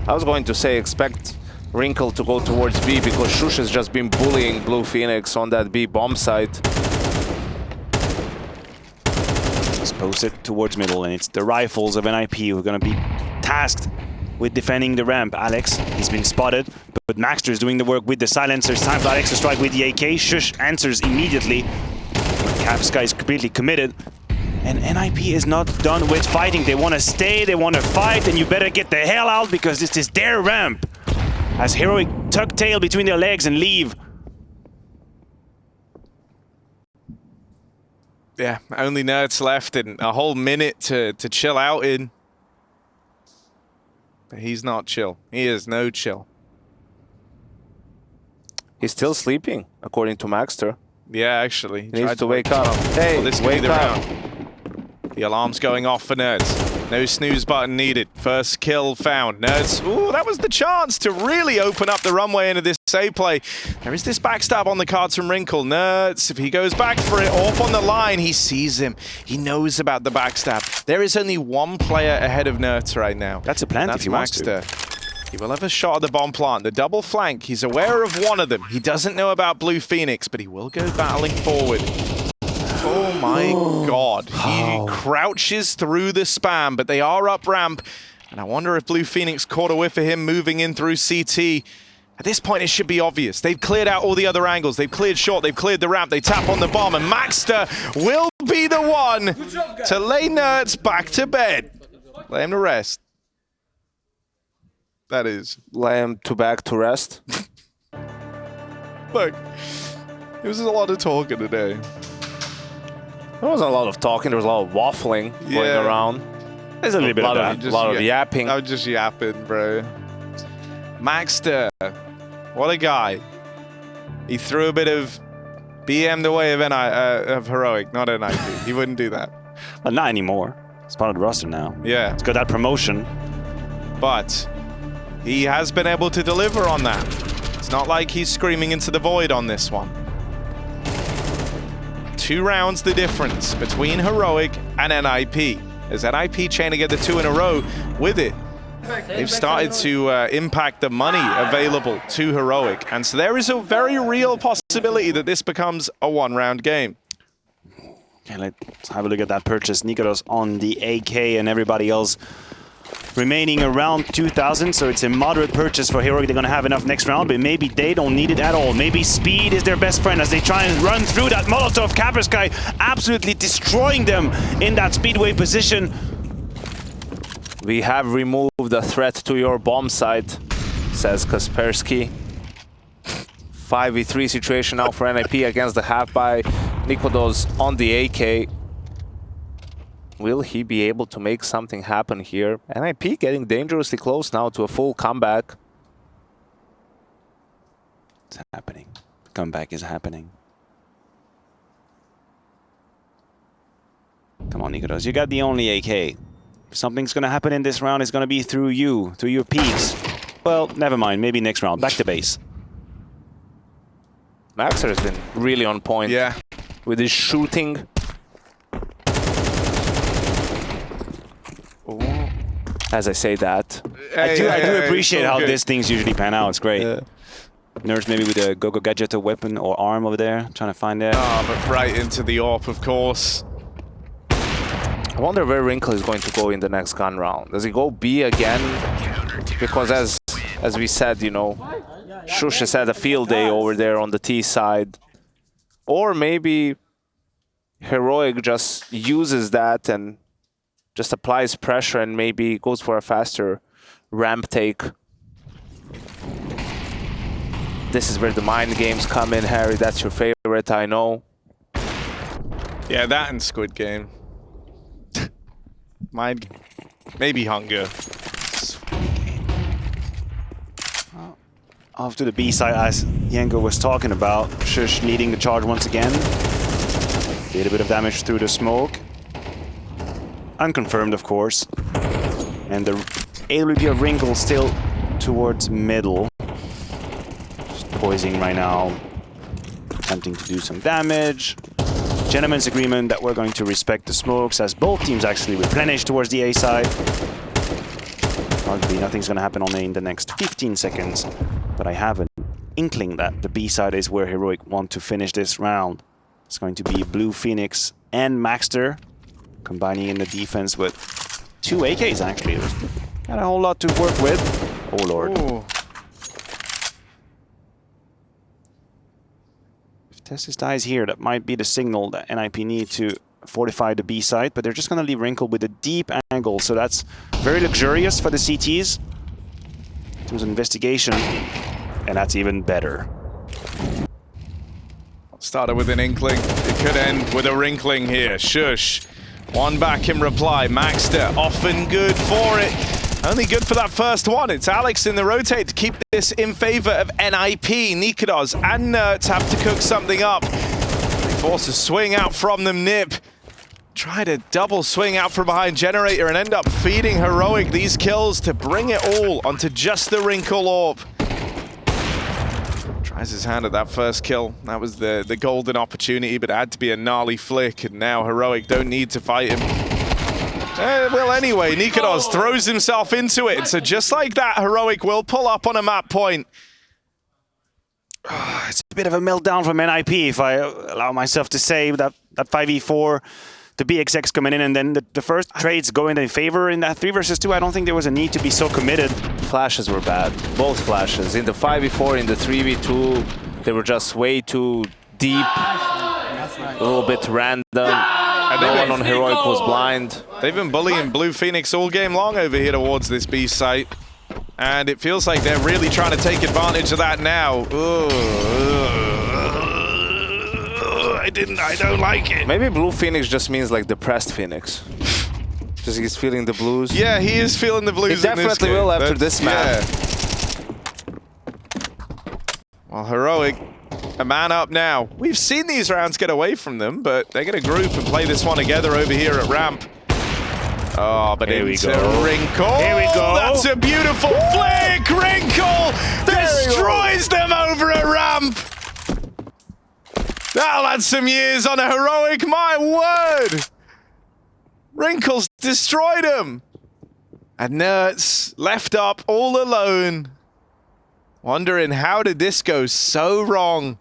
I was going to say expect Wrinkle to go towards B because Shush has just been bullying Blue Phoenix on that B bomb site. Just post it towards middle, and it's the rifles of NiP who are going to be tasked with defending the ramp. Alex, he's been spotted, but maxster is doing the work with the silencers. Time for Alex to strike with the AK. Shush answers immediately. kyxsan is completely committed. And NiP is not done with fighting. They want to stay, they want to fight, and you better get the hell out because this is their ramp. As Heroic tuck tail between their legs and leave. Yeah, only nerds left and a whole minute to chill out in. But he's not chill. He is no chill. He's still sleeping, according to maxster. Yeah, actually. He needs to wake up. Hey, Well, this could be wake the up. round. The alarm's going off for nerds. No snooze button needed. First kill found. Nerds, ooh, that was the chance to really open up the runway into this A play. There is this backstab on the cards from Wrinkle. Nerds, if he goes back for it, off on the line, he sees him. He knows about the backstab. There is only one player ahead of Nerds right now. That's a plant That's if he wants to. maxster. He will have a shot at the bomb plant. The double flank, he's aware of one of them. He doesn't know about Blue Phoenix, but he will go battling forward. Oh my god. He crouches through the spam, but they are up ramp. And I wonder if Blue Phoenix caught a whiff of him moving in through CT. At this point, it should be obvious. They've cleared out all the other angles. They've cleared short. They've cleared the ramp. They tap on the bomb. And maxster will be the one to lay nerds back to bed. Lay him to rest. That is. Lay him to back to rest. Look, it was a lot of talking today. There wasn't a lot of talking, there was a lot of waffling going Yeah. around. There's a little bit of that. A lot of yapping. I was just yapping, bro. Maxster, what a guy. He threw a bit of BM the way of Heroic, not NiP. He wouldn't do that. But not anymore. It's part of the roster now. Yeah, It's got that promotion. but he has been able to deliver on that. It's not like he's screaming into the void on this one. 2 rounds the difference between Heroic and NiP. As NiP chain to get the 2 in a row with it, they've started to impact the money available to Heroic. And so there is a very real possibility that this becomes a 1-round game. Okay, let's have a look at that purchase. nicoodoz on the AK and everybody else remaining around 2,000, so it's a moderate purchase for Heroic. They're going to have enough next round, but maybe they don't need it at all. Maybe speed is their best friend as they try and run through that Molotov. kyxsan absolutely destroying them in that speedway position. We have removed the threat to your bomb site, says Kaspersky. 5v3 situation now for NiP against the half by nicoodoz on the AK. Will he be able to make something happen here? NiP getting dangerously close now to a full comeback. It's happening. The comeback is happening. Come on, nicoodoz. You got the only AK. If something's going to happen in this round, it's going to be through you, through your peaks. Well, never mind. Maybe next round. Back to base. maxster has been really on point. Yeah. With his shooting. As I say that. I do appreciate how good. these things usually pan out. It's great. Nerds maybe with a go-go gadget weapon or arm over there, trying to find it. Oh, but right into the AWP, of course. I wonder where Wrinkle is going to go in the next gun round. Does he go B again? Because as we said, you know, Shush has had a field day over there on the T side. Or maybe Heroic just uses that and just applies pressure and maybe goes for a faster ramp take. This is where the mind games come in, Harry. That's your favorite, I know. Yeah, that and Squid Game. Mind, maybe Hunger. Off to the B side, as Yengo was talking about. Shush leading the charge once again. Did a bit of damage through the smoke. Unconfirmed, of course. And the ability of Wrinkle still towards middle. Just poising right now. Attempting to do some damage. Gentleman's agreement that we're going to respect the smokes as both teams actually replenish towards the A side. Arguably nothing's going to happen on A in the next 15 seconds. But I have an inkling that the B side is where Heroic want to finish this round. It's going to be Blue Phoenix and maxster, combining in the defense with 2 AKs actually. There's got a whole lot to work with. Oh lord. Ooh. If TeSeS dies here, that might be the signal that NiP need to fortify the B side, but they're just going to leave Wrinkle with a deep angle, so that's very luxurious for the CTs. It was an investigation, and that's even better. Started with an inkling. It could end with a wrinkling here. Shush. One back in reply. maxster, often good for it. Only good for that first one. It's Alex in the rotate to keep this in favor of NiP. nicoodoz and Nerds have to cook something up. They force a swing out from them. NiP try to double swing out from behind Generator and end up feeding Heroic these kills to bring it all onto just the Wrinkle AWP. Tries his hand at that first kill. That was the golden opportunity, but it had to be a gnarly flick, and now Heroic don't need to fight him. Well, anyway, nicoodoz throws himself into it, so just like that, Heroic will pull up on a map point. It's a bit of a meltdown from NiP, if I allow myself to say, that 5v4. The BXX coming in, and then the first trades going in favor in that 3 versus 2. I don't think there was a need to be so committed. Flashes were bad, both flashes. In the 5v4, in the 3v2, they were just way too deep, a little bit random. No one on Heroic was blind. They've been bullying Blue Phoenix all game long over here towards this B site. And it feels like they're really trying to take advantage of that now. I don't like it. Maybe Blue Phoenix just means like depressed Phoenix. Just he's feeling the blues. Yeah, he is feeling the blues. He definitely will after this map. Yeah. Well, Heroic, a man up now. We've seen these rounds get away from them, but they're going to group and play this one together over here at ramp. Oh, but here we into go. Wrinkle. Here we go. That's a beautiful flick. Wrinkle destroys them over a ramp. That'll add some years on a Heroic, my word! Wrinkle's destroyed him. And Nerds left up all alone. Wondering, how did this go so wrong?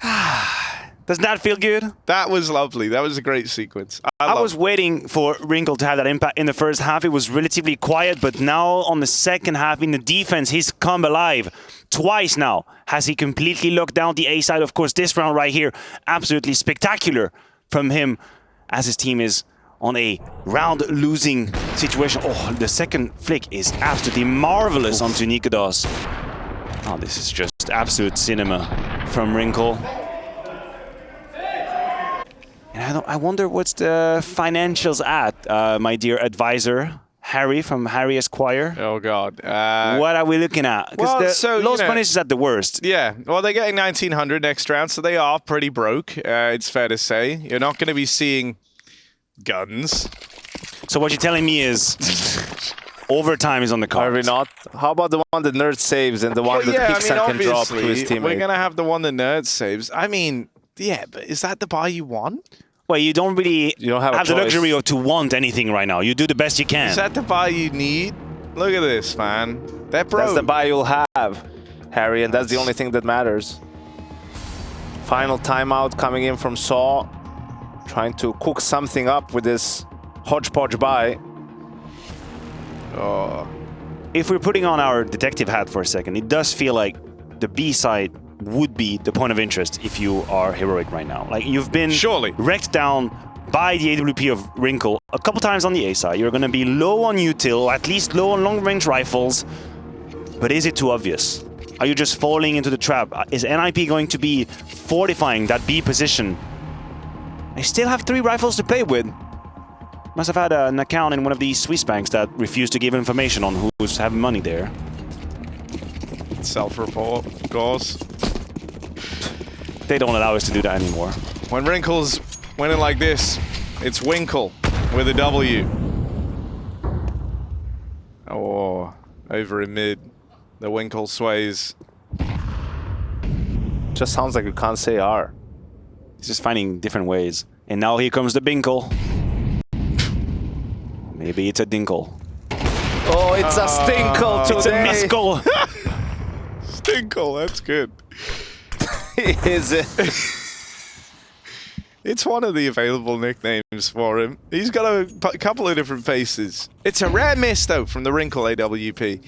Doesn't that feel good? That was lovely. That was a great sequence. I was waiting for Wrinkle to have that impact in the first half. It was relatively quiet, but now on the second half in the defense, he's come alive. Twice now has he completely locked down the A side. Of course, this round right here, absolutely spectacular from him as his team is on a round-losing situation. Oh, the second flick is absolutely marvelous onto nicoodoz. Oh, this is just absolute cinema from Wrinkle. And I wonder what's the financials at, my dear advisor. Harry from Harry Esquire. Oh, God. What are we looking at? Well, Because so, Los you know, Punish is at the worst. Yeah, well, they're getting 1900 next round, so they are pretty broke, it's fair to say. You're not going to be seeing guns. So what you're telling me is overtime is on the Are we cards. not? How about the one that Nerd saves and the one that kyxsan can drop to his obviously, we're teammate? going to have the one that Nerd saves. I mean, yeah, but is that the buy you want? Well, you don't really You don't have a the choice. luxury of to want anything right now. You do the best you can. Is that the buy you need? Look at this, man. They're broke. That's the buy you'll have, Harry, and that's the only thing that matters. Final timeout coming in from Saw, trying to cook something up with this hodgepodge buy. Oh. If we're putting on our detective hat for a second, it does feel like the B side would be the point of interest if you are heroic right now. Like you've been Surely. wrecked down by the AWP of Wrinkle a couple times on the A side. You're going to be low on util, at least low on long-range rifles. But is it too obvious? Are you just falling into the trap? Is NiP going to be fortifying that B position? I still have 3 rifles to play with. Must have had an account in one of these Swiss banks that refused to give information on who's having money there. Self-report, of course. They don't allow us to do that anymore. When Wrinkle's winning like this, it's Winkle with a W. Oh, over in mid. The Winkle sways. Just sounds like you can't say R. He's just finding different ways. And now here comes the Binkle. Maybe it's a Dinkle. Oh, it's a stinkle today. It's a Miskle. Stinkle, that's good. Is it? It's one of the available nicknames for him. He's got a couple of different faces. It's a rare miss, though, from the Wrinkle AWP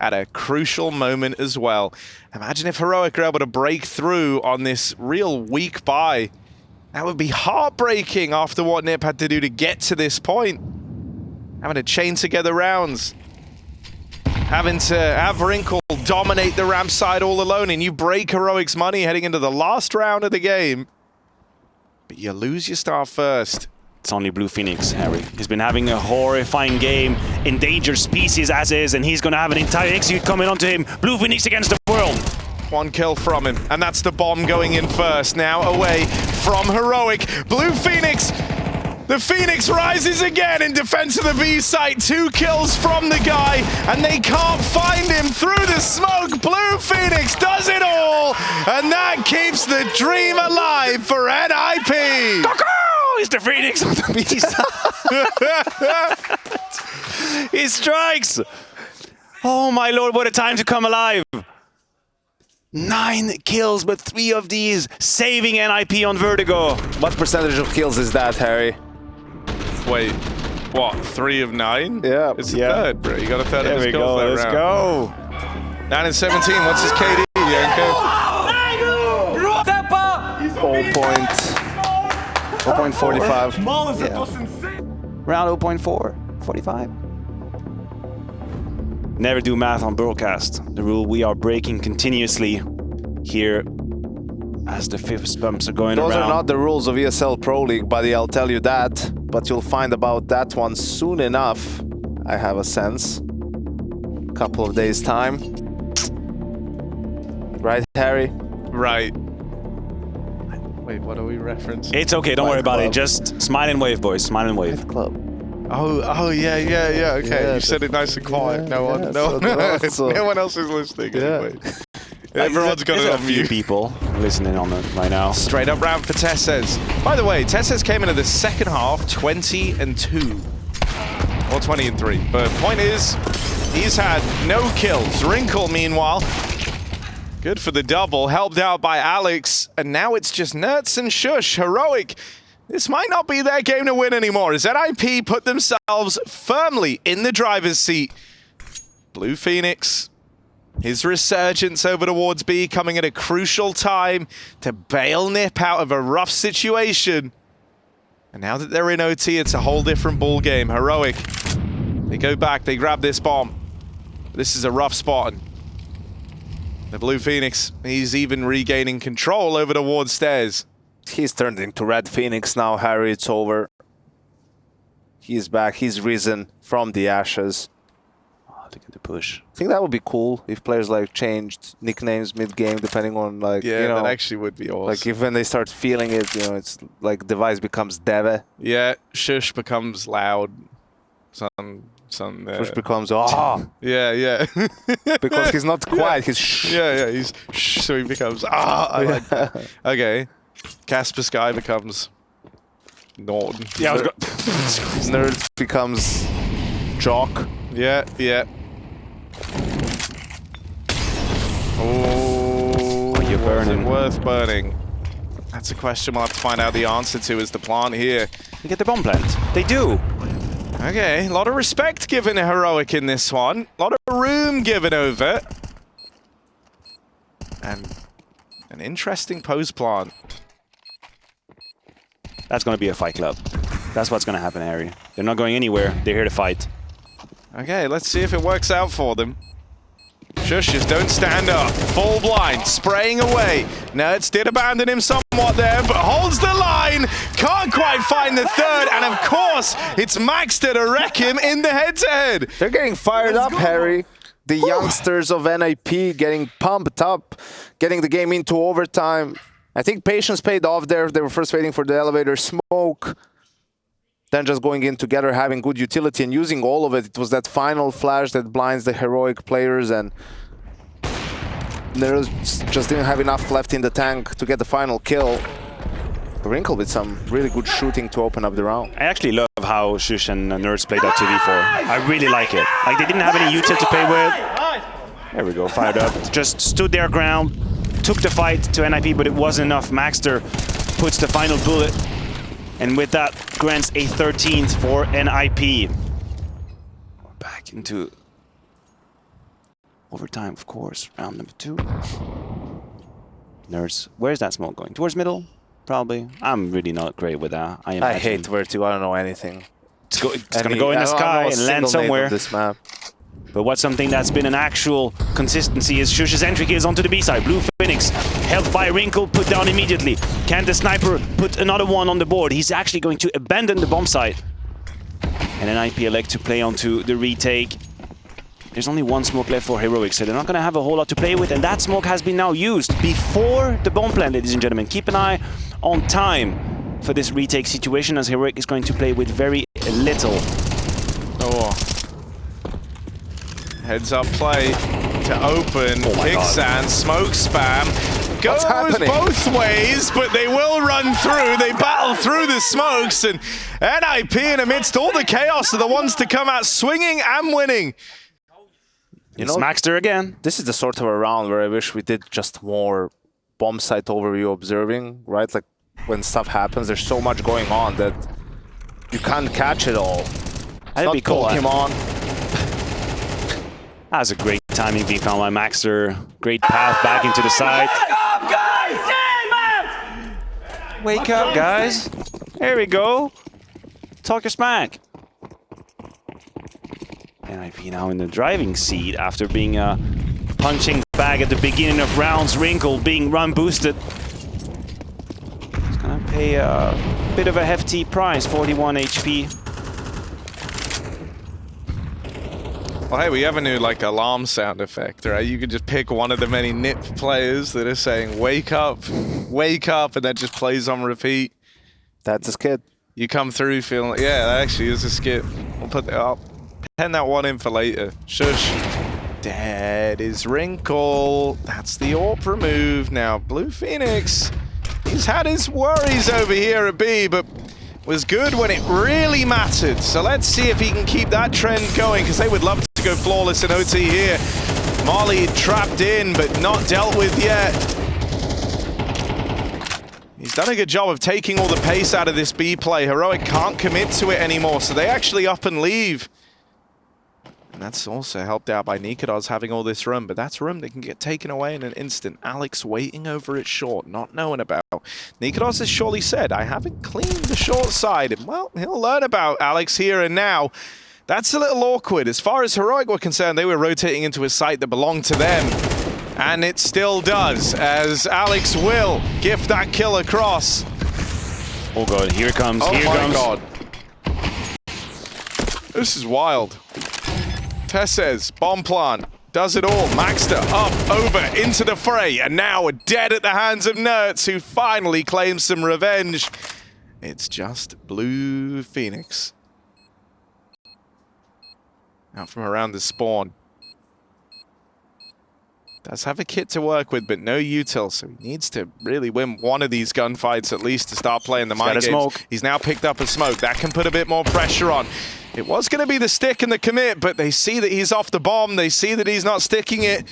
at a crucial moment as well. Imagine if Heroic are able to break through on this real weak buy. That would be heartbreaking after what NiP had to do to get to this point. Having to chain together rounds. Having to have Wrinkle dominate the ramp side all alone, and you break Heroic's money heading into the last round of the game. But you lose your star first. It's only Blue Phoenix, Harry. He's been having a horrifying game, endangered species as is, and he's going to have an entire execute coming onto him. Blue Phoenix against the world. 1 kill from him, and that's the bomb going in first. Now away from Heroic. Blue Phoenix. The Phoenix rises again in defense of the B site. 2 kills from the guy, and they can't find him through the smoke. Blue Phoenix does it all, and that keeps the dream alive for NiP. It's the Phoenix on the B side. He strikes. Oh my lord, what a time to come alive. 9 kills, but 3 of these saving NiP on Vertigo. What percentage of kills is that, Harry? Wait, what? 3 of 9? Yeah. It's a Yeah. third, bro. You got a third There of his we kills go, that let's round. go. 9 and 17. What's his KD, Yanko? 0.45. Round 0.4, 45. Never do math on broadcast. The rule we are breaking continuously here as the fifth bumps are going Those around. are not the rules of ESL Pro League, buddy, I'll tell you that. But you'll find about that one soon enough, I have a sense. Couple of days' time. Right, Harry? Right. Wait, what are we referencing? It's okay, don't worry about it. Club. Just smile and wave, boys. Smile and wave. Club. Oh, yeah, okay. Yeah, You said it nice and quiet. No one else is listening anyway. Everyone's got it There's on a few mute. people listening on it right now. Straight up round for TeSeS. By the way, TeSeS came into the second half 20-2. Or 20-3. But point is, he's had no kills. Wrinkle, meanwhile, good for the double, helped out by Alex. And now it's just Nerds and Shush. Heroic. This might not be their game to win anymore, as NiP put themselves firmly in the driver's seat. Blue Phoenix, his resurgence over towards B coming at a crucial time to bail NiP out of a rough situation. And now that they're in OT, it's a whole different ball game. Heroic, they go back, they grab this bomb. This is a rough spot. And the Blue Phoenix, he's even regaining control over towards stairs. He's turned into Red Phoenix now, Harry. It's over. He's back. He's risen from the ashes. Oh, look at the push. I think that would be cool if players like changed nicknames mid-game depending on like, Yeah, you know, that actually would be awesome. like if when they start feeling it, you know, it's like device becomes Deve. Yeah, Shush becomes loud. Push becomes ah Yeah. because he's not quiet. He's shh. Yeah, he's shh, so he becomes ah. I like that. Okay, Casper Sky becomes Norton. Yeah, I was Nerd becomes Jock. Yeah. Oh, you're burning. was it worth burning? That's a question we'll have to find out the answer to. Is the plant here? They get the bomb plant. They do. Okay, a lot of respect given to Heroic in this one. A lot of room given over. And an interesting post plant. That's going to be a fight club. That's what's going to happen, Harry. They're not going anywhere. They're here to fight. Okay, let's see if it works out for them. Shushes don't stand up. Full blind, spraying away. Nerds did abandon him somewhat there, but holds the line. Can't quite find the third, and of course, it's maxster to wreck him in the head-to-head. They're getting fired up, Harry. The youngsters of NiP getting pumped up, getting the game into overtime. I think patience paid off there. They were first waiting for the elevator smoke, then just going in together, having good utility and using all of it. It was that final flash that blinds the Heroic players, and there just didn't have enough left in the tank to get the final kill. Wrinkle with some really good shooting to open up the round. I actually love how Shush and Nerds played that 2v4. I really like it. Like, they didn't have any util to play with. There we go, fired up. Just stood their ground, took the fight to NiP, but it wasn't enough. maxster puts the final bullet, and with that grants a 13th for NiP. We're back into overtime, of course. Round number 2. Nerds, where's that smoke going? Towards middle? Probably. I'm really not great with that. I hate Vertigo. I don't know anything. It's going to go in the sky and land somewhere. This map. But what's something that's been an actual consistency is Shush's entry kills onto the B side. Blue Phoenix, held by Wrinkle, put down immediately. Can the sniper put another one on the board? He's actually going to abandon the bomb site. And then NiP elect to play onto the retake. There's only one smoke left for Heroic, so they're not going to have a whole lot to play with. And that smoke has been now used before the bomb plant, ladies and gentlemen. Keep an eye on time for this retake situation, as Heroic is going to play with very little. Oh. Heads up play to open. kyxsan, smoke spam. Goes both ways, but they will run through. They battle through the smokes, and NiP, in amidst all the chaos, are the ones to come out swinging and winning. You know, maxster again. This is the sort of a round where I wish we did just more bomb site overview observing, right? Like when stuff happens, there's so much going on that you can't catch it all. That'd be cool. Pokemon. That was a great timing being found by maxster. Great path back into the side. Wake up, guys. There we go. Talk your smack. NiP now in the driving seat after being a punching bag at the beginning of rounds. Wrinkle being run boosted. He's gonna pay a bit of a hefty price, 41 HP. Well, hey, we have a new like alarm sound effect, right? You could just pick one of the many NiP players that are saying wake up, and that just plays on repeat. That's a skit. You come through feeling, yeah, that actually is a skit. We'll put that up. Pen that one in for later. Shush. Dead is Wrinkle. That's the AWP remove. Now, Blue Phoenix, he's had his worries over here at B, but was good when it really mattered. So let's see if he can keep that trend going, because they would love to go flawless in OT here. Molly trapped in, but not dealt with yet. He's done a good job of taking all the pace out of this B play. Heroic can't commit to it anymore, so they actually up and leave. And that's also helped out by nicoodoz having all this room, but that's room that can get taken away in an instant. Alex waiting over it short, not knowing about. nicoodoz has surely said, I haven't cleaned the short side. And well, he'll learn about Alex here and now. That's a little awkward. As far as Heroic were concerned, they were rotating into a site that belonged to them. And it still does, as Alex will gift that kill across. Oh god, here it comes, Oh here it comes. God. This is wild. TeSeS, bomb plant, does it all. maxster up, over, into the fray, and now dead at the hands of Nerds, who finally claims some revenge. It's just Blue Phoenix. Out from around the spawn. Does have a kit to work with, but no util, so he needs to really win one of these gunfights at least to start playing the mind games. He's now picked up a smoke. That can put a bit more pressure on. It was going to be the stick and the commit, but they see that he's off the bomb. They see that he's not sticking it,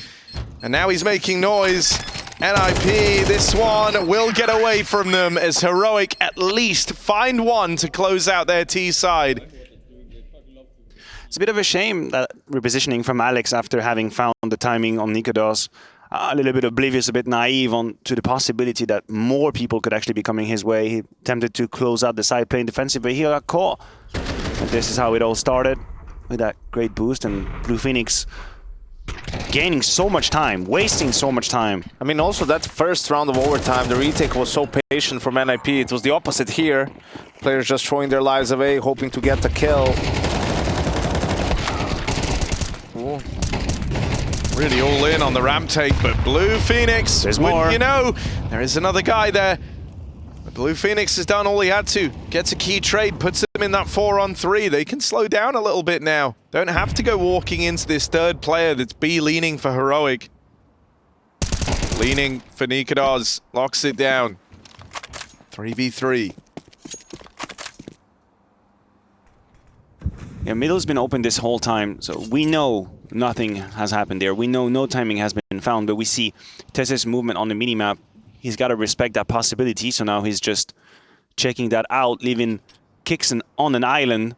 and now he's making noise. NiP, this one will get away from them as Heroic at least find one to close out their T side. It's a bit of a shame that repositioning from Alex after having found the timing on nicoodoz. A little bit oblivious, a bit naive to the possibility that more people could actually be coming his way. He attempted to close out the side playing defensive, but he got caught. And this is how it all started, with that great boost, and Blue Phoenix gaining so much time, wasting so much time. I mean, also that first round of overtime, the retake was so patient from NiP. It was the opposite here. Players just throwing their lives away, hoping to get the kill. Really all in on the ramp take, but Blue Phoenix, there's more. You know, there is another guy there. But Blue Phoenix has done all he had to. Gets a key trade, puts him in that 4-on-3. They can slow down a little bit now. Don't have to go walking into this third player that's B leaning for Heroic. Leaning for nicoodoz, locks it down. 3v3. Yeah, middle's been open this whole time, so we know nothing has happened there. We know no timing has been found, but we see TeSeS movement on the minimap. He's got to respect that possibility, so now he's just checking that out, leaving kyxsan on an island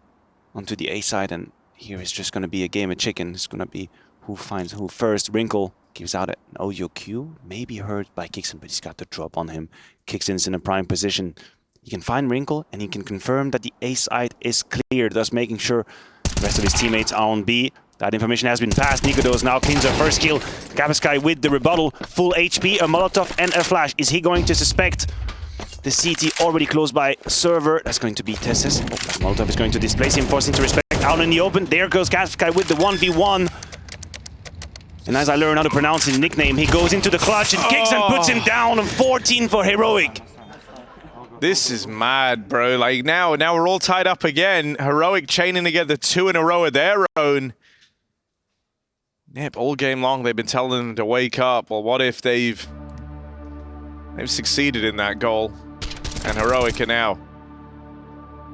onto the A side, and here is just going to be a game of chicken. It's going to be who finds who first. Wrinkle gives out an OUQ, maybe hurt by kyxsan, but he's got the drop on him. kyxsan's in a prime position. He can find Wrinkle, and he can confirm that the A side is cleared, thus making sure the rest of his teammates are on B. That information has been passed. nicoodoz now cleans her first kill. kyxsan with the rebuttal. Full HP, a Molotov, and a flash. Is he going to suspect the CT already close by server? That's going to be TeSeS. Oh, that Molotov is going to displace him, forcing to respect. Out in the open. There goes kyxsan with the 1v1. And as I learn how to pronounce his nickname, he goes into the clutch, and kyxsan puts him down on 14 for Heroic. This is mad, bro. Like now we're all tied up again. Heroic chaining together 2 in a row of their own. NiP, all game long, they've been telling them to wake up. Well, what if they've succeeded in that goal? And Heroic are now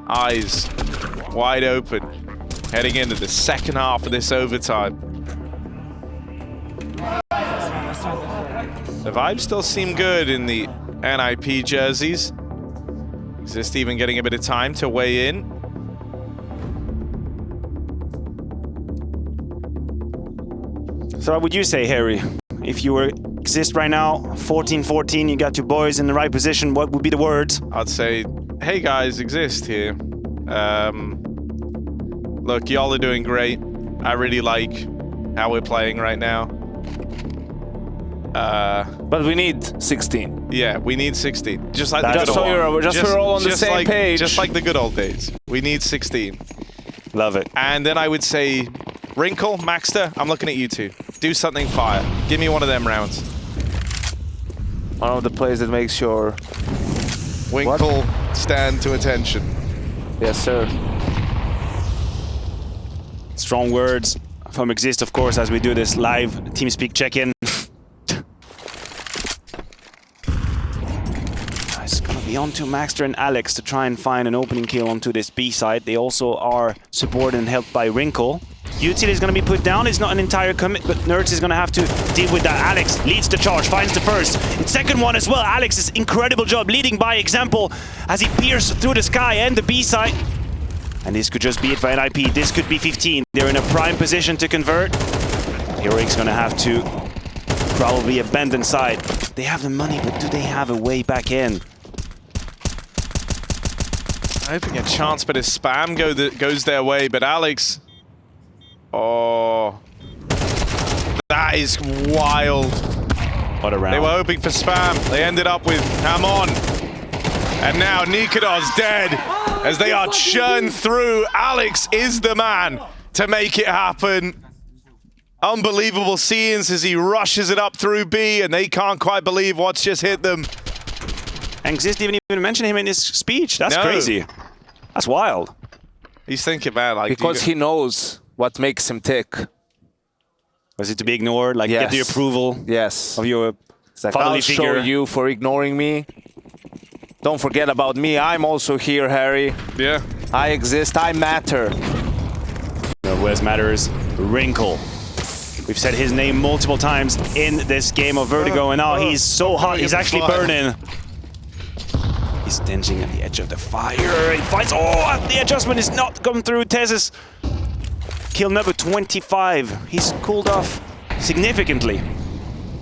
eyes wide open, heading into the second half of this overtime. The vibes still seem good in the NiP jerseys. Exist even getting a bit of time to weigh in. So what would you say, Harry? If you were Exist right now, 14-14, you got your boys in the right position, what would be the words? I'd say, hey guys, Exist here. Look, y'all are doing great. I really like how we're playing right now. But we need 16. Yeah, we need 16. Just like the Just good so old we're all on the same page. Just like the good old days. We need 16. Love it. And then I would say, Wrinkle, maxster, I'm looking at you two. Do something fire. Give me one of them rounds. One of the plays that makes your Winkle stand to attention. Yes, sir. Strong words from Exist, of course, as we do this live TeamSpeak check-in. It's gonna be on to maxster and Alex to try and find an opening kill onto this B side. They also are supported and helped by Wrinkle. Util is going to be put down. It's not an entire commit, but Nerds is going to have to deal with that. Alex leads the charge, finds the first. It's second one as well. Alex's incredible job leading by example as he pierces through the sky and the B side. And this could just be it for NiP. This could be 15. They're in a prime position to convert. Heroic's going to have to probably abandon side. They have the money, but do they have a way back in? Hoping a chance, but a spam goes their way. But Alex... Oh, that is wild. What a round. They were hoping for spam. They ended up with Hamon. And now nicoodoz dead as they are churned through. Alex is the man to make it happen. Unbelievable scenes as he rushes it up through B, and they can't quite believe what's just hit them. And Xist didn't even mention him in his speech. That's No. crazy. That's wild. He's thinking, man, like... Because he knows what makes him tick. Was it to be ignored? Like, get the Yes. approval Yes. of your It's like, fatherly I'll figure. show you for ignoring me. Don't forget about me. I'm also here, Harry. Yeah. I exist. I matter. Where's matters? Wrinkle. We've said his name multiple times in this game of Vertigo, and now he's so hot, he's actually burning. He's dinging at the edge of the fire. He fights. Oh, the adjustment is not coming through. TeSeS. Kill number 25. He's cooled off significantly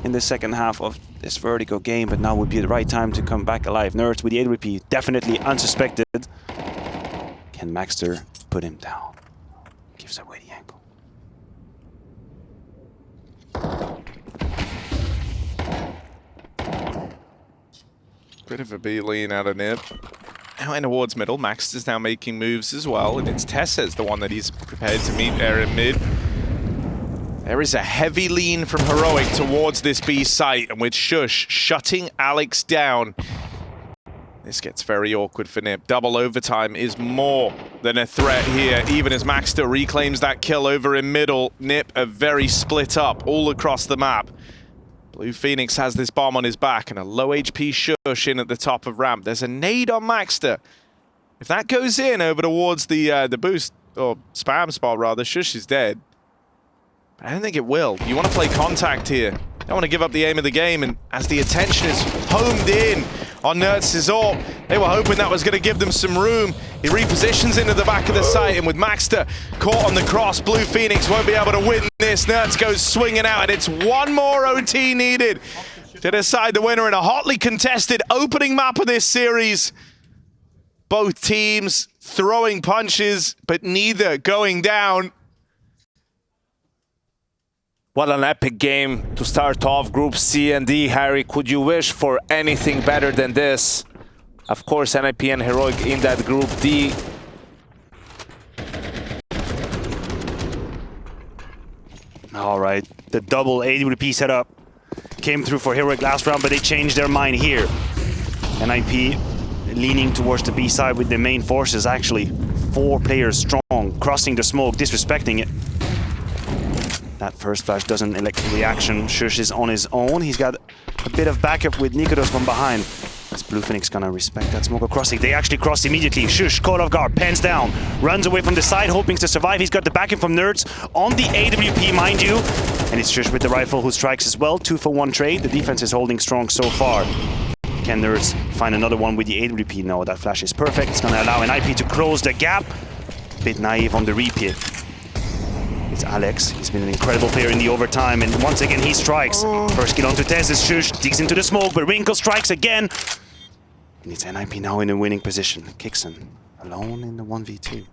in the second half of this Vertigo game, but now would be the right time to come back alive. Nerds with the AWP, definitely unsuspected. Can maxster put him down? Gives away the angle. Bit of a B lean out of NiP. Now in towards middle, Max is now making moves as well, and it's TeSeS the one that he's prepared to meet there in mid. There is a heavy lean from Heroic towards this B site, and with Shush shutting Alex down, this gets very awkward for NiP. Double overtime is more than a threat here, even as maxster reclaims that kill over in middle. NiP are very split up all across the map. Blue Phoenix has this bomb on his back and a low HP Shush in at the top of ramp. There's a nade on maxster. If that goes in over towards the boost, or spam spot rather, Shush is dead. I don't think it will. You want to play contact here. Don't want to give up the aim of the game, and as the attention is homed in on Nerds' AWP, they were hoping that was going to give them some room. He repositions into the back of the site, and with maxster caught on the cross, Blue Phoenix won't be able to win this. Nerds goes swinging out, and it's one more OT needed to decide the winner in a hotly contested opening map of this series. Both teams throwing punches, but neither going down. What an epic game to start off Group C and D, Harry. Could you wish for anything better than this? Of course, NiP and Heroic in that Group D. All right, the double AWP setup came through for Heroic last round, but they changed their mind here. NiP leaning towards the B side with the main forces, actually 4 players strong, crossing the smoke, disrespecting it. That first flash doesn't elect reaction. Shush is on his own. He's got a bit of backup with nicoodoz from behind. Is Blue Phoenix gonna respect that smoke crossing? They actually cross immediately. Shush, caught off guard, pens down, runs away from the side, hoping to survive. He's got the backup from Nerds on the AWP, mind you. And it's Shush with the rifle who strikes as well. 2-for-1 trade. The defense is holding strong so far. Can Nerds find another one with the AWP? No, that flash is perfect. It's gonna allow NiP to close the gap. Bit naive on the repeat. It's Alex. He's been an incredible player in the overtime, and once again he strikes. First kill onto TeSeS. Shush digs into the smoke, but Wrinkle strikes again. And it's NiP now in a winning position. kyxsan alone in the 1v2.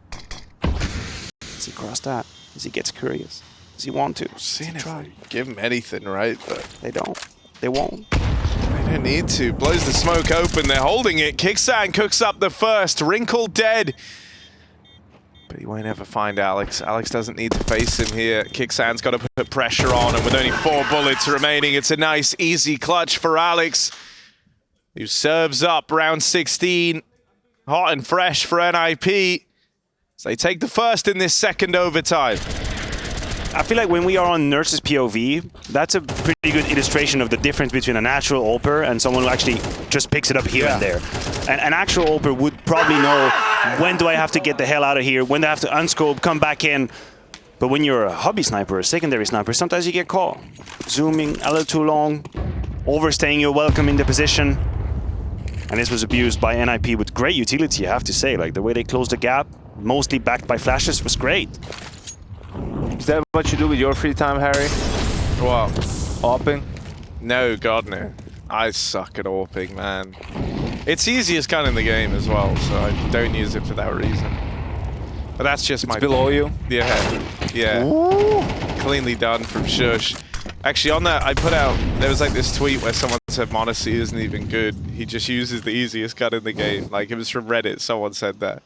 Does he cross that? Does he get curious? Does he want to? Seeing if I give him anything, right? But They don't. They won't. they don't need to. Blows the smoke open. They're holding it. kyxsan cooks up the first. Wrinkle dead. But he won't ever find Alex. Alex doesn't need to face him here. kyxsan's got to put pressure on, and with only 4 bullets remaining, it's a nice, easy clutch for Alex, who serves up round 16. Hot and fresh for NiP. So they take the first in this second overtime. I feel like when we are on Nerds' POV, that's a pretty good illustration of the difference between a natural AWPer and someone who actually just picks it up here and there. And an actual AWPer would probably know, when do I have to get the hell out of here, when do I have to unscope, come back in. But when you're a hobby sniper, a secondary sniper, sometimes you get caught. Zooming a little too long, overstaying your welcome in the position. And this was abused by NiP with great utility, I have to say. Like, the way they closed the gap, mostly backed by flashes, was great. Is that what you do with your free time, Harry? What? AWPing? No, God, no. I suck at AWPing, man. It's easiest gun in the game as well, so I don't use it for that reason. But that's just my... Below you? Yeah. Yeah. Ooh. Cleanly done from Shush. Actually, on that, I put out, there was like this tweet where someone said Monacy isn't even good. He just uses the easiest gun in the game. Like, it was from Reddit, someone said that.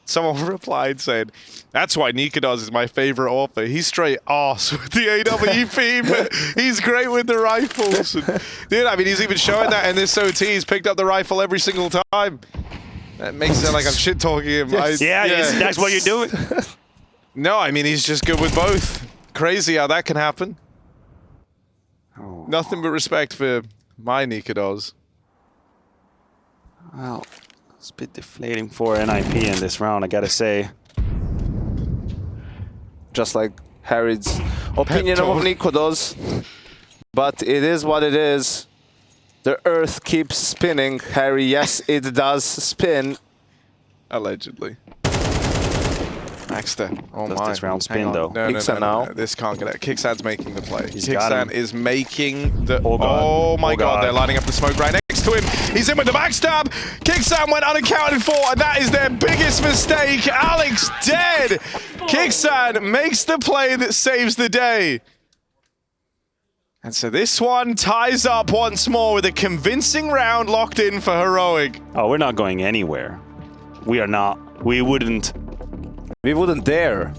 Someone replied saying, that's why nicoodoz is my favorite author. He's straight arse with the AWP, but he's great with the rifles. And, dude, I mean, he's even showing that in this OT. He's picked up the rifle every single time. That makes it sound like I'm shit-talking him. Yes. Yeah, that's what you're doing. No, I mean, he's just good with both. Crazy how that can happen. Oh. Nothing but respect for my nicoodoz. Well, it's a bit deflating for NiP in this round, I gotta say. Just like Harry's opinion of nicoodoz. But it is what it is. The earth keeps spinning, Harry. Yes, it does spin. Allegedly. maxster. Oh Does my. this round spin though? No, kyxsan no. now. This can't get out. kyxsan's making the play. He's got him. kyxsan is making the. Oh, God. Oh my Oh, God. God. They're lining up the smoke right next to him. He's in with the backstab. kyxsan went unaccounted for, and that is their biggest mistake. Alex dead. kyxsan makes the play that saves the day. And so this one ties up once more with a convincing round locked in for Heroic. Oh, we're not going anywhere. We are not. We wouldn't. We wouldn't dare.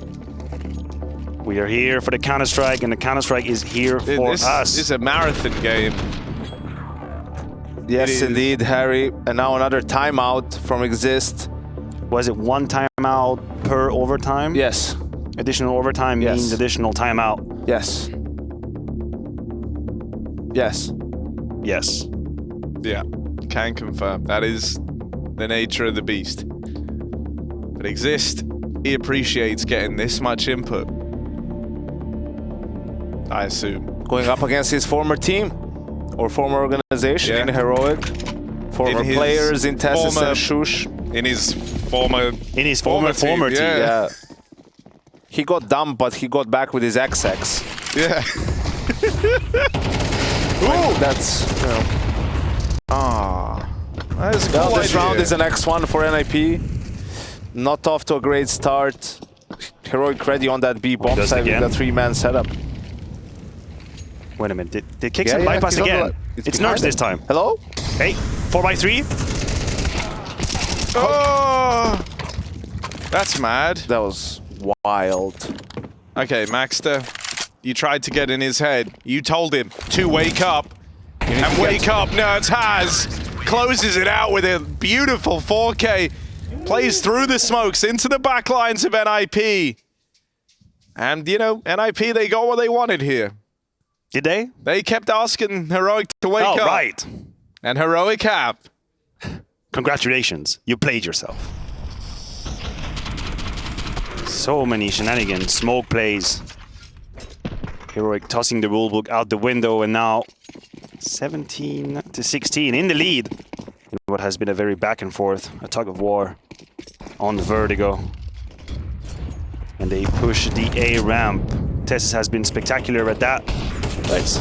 We are here for the Counter-Strike, and the Counter-Strike is here for This us. is a marathon game. Yes, It is. indeed, Harry. And now another timeout from Exist. Was it one timeout per overtime? Yes. Additional overtime Yes. means additional timeout. Yes. Yes. Yes. Yeah, can confirm. That is the nature of the beast. But Exist, he appreciates getting this much input. I assume. Going up against his former team or former organization Yeah. in Heroic. Former In his players in TeSeS former- and Shush. In his former Former team. yeah. Yeah. He got dumped, but he got back with his XX. Yeah. Like, that's, you know. That is a Well, cool this idea. round is the next one for NiP. Not off to a great start. Heroic ready on that B bomb does side with again. the three-man setup. Wait a minute. Did kyxsan bypass he's on the again? left. It's behind nerfs this him. time. Hello? Hey, 4x3. Oh! That's mad. That was wild. Okay, maxster, you tried to get in his head. You told him to wake up. And wake up, nerds has. Closes it out with a beautiful 4K. Plays through the smokes into the back lines of NiP. And, you know, NiP, they got what they wanted here. Did they? They kept asking Heroic to wake Oh, up. right. And Heroic have. Congratulations. You played yourself. So many shenanigans, smoke plays. Heroic tossing the rulebook out the window, and now 17-16 in the lead. In what has been a very back and forth, a tug of war on Vertigo. And they push the A ramp. TeSeS has been spectacular at that. But it's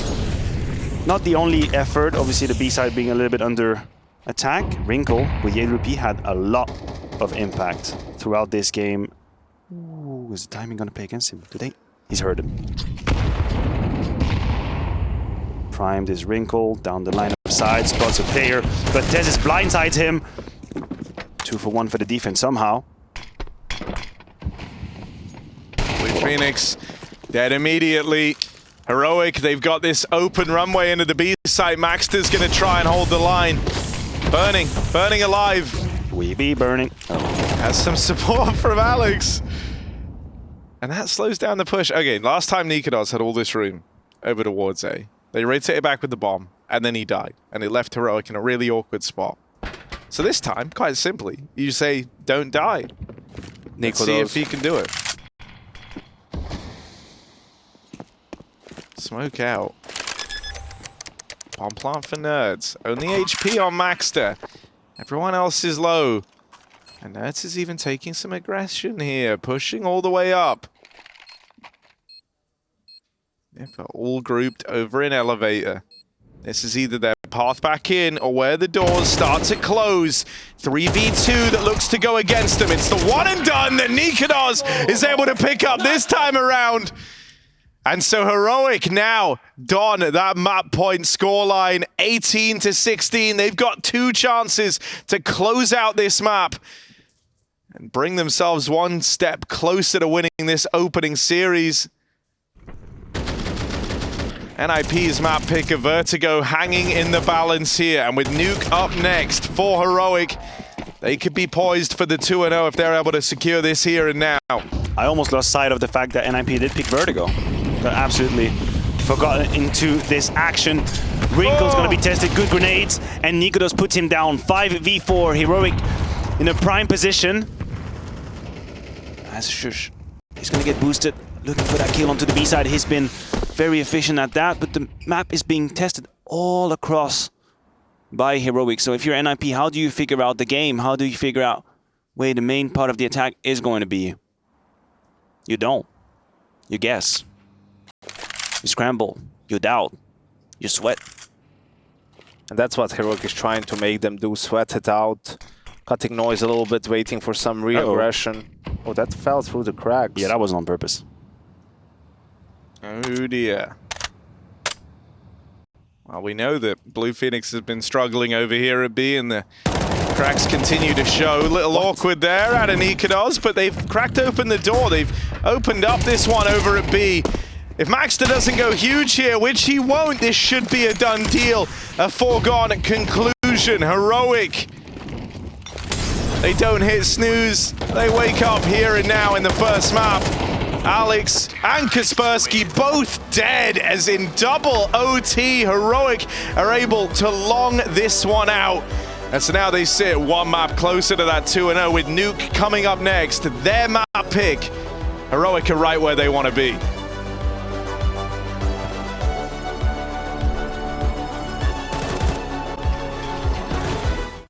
not the only effort. Obviously, the B side being a little bit under attack. Wrinkle with YLP had a lot of impact throughout this game. Ooh, is the timing gonna play against him today? He's heard him. Primed is Wrinkle down the line of side, spots a player, but TeSeS blindsides him. 2 for 1 for the defense somehow. Blue Phoenix dead immediately. Heroic, they've got this open runway into the B site. maxster's gonna try and hold the line. Burning alive. We be burning. Oh. Has some support from Alex. And that slows down the push. Okay, last time nicoodoz had all this room over towards A. They rotated back with the bomb, and then he died. And it left Heroic in a really awkward spot. So this time, quite simply, you say, don't die. Let's see if he can do it. Smoke out. Bomb plant for nerds. Only HP on maxster. Everyone else is low. And nerds is even taking some aggression here, pushing all the way up. Yep, all grouped over in elevator. This is either their path back in or where the doors start to close. 3v2 that looks to go against them. It's the one and done that nicoodoz is able to pick up this time around. And so Heroic now done that map point scoreline, 18-16. They've got 2 chances to close out this map and bring themselves one step closer to winning this opening series. NiP's map pick of Vertigo hanging in the balance here, and with Nuke up next for Heroic, they could be poised for the 2-0 if they're able to secure this here and now. I almost lost sight of the fact that NiP did pick Vertigo. Got absolutely forgotten into this action. Wrinkle's gonna be tested, good grenades, and nicoodoz puts him down. 5v4, Heroic in a prime position. As Shush, he's gonna get boosted, looking for that kill onto the B side. He's been very efficient at that, but the map is being tested all across by Heroic. So if you're NiP, how do you figure out the game? How do you figure out where the main part of the attack is going to be? You don't. You guess. You scramble. You doubt. You sweat. And that's what Heroic is trying to make them do, sweat it out. Cutting noise a little bit, waiting for some re-aggression. Oh, that fell through the cracks. Yeah, that was on purpose. Oh dear. Well, we know that Blue Phoenix has been struggling over here at B, and the cracks continue to show. A little awkward there out of nicoodoz, but they've cracked open the door. They've opened up this one over at B. If maxster doesn't go huge here, which he won't, this should be a done deal. A foregone conclusion. Heroic. They don't hit snooze. They wake up here and now in the first map. Alex and Kaspersky both dead, as in double OT. Heroic are able to long this one out. And so now they sit one map closer to that 2-0 with Nuke coming up next. Their map pick. Heroic are right where they want to be.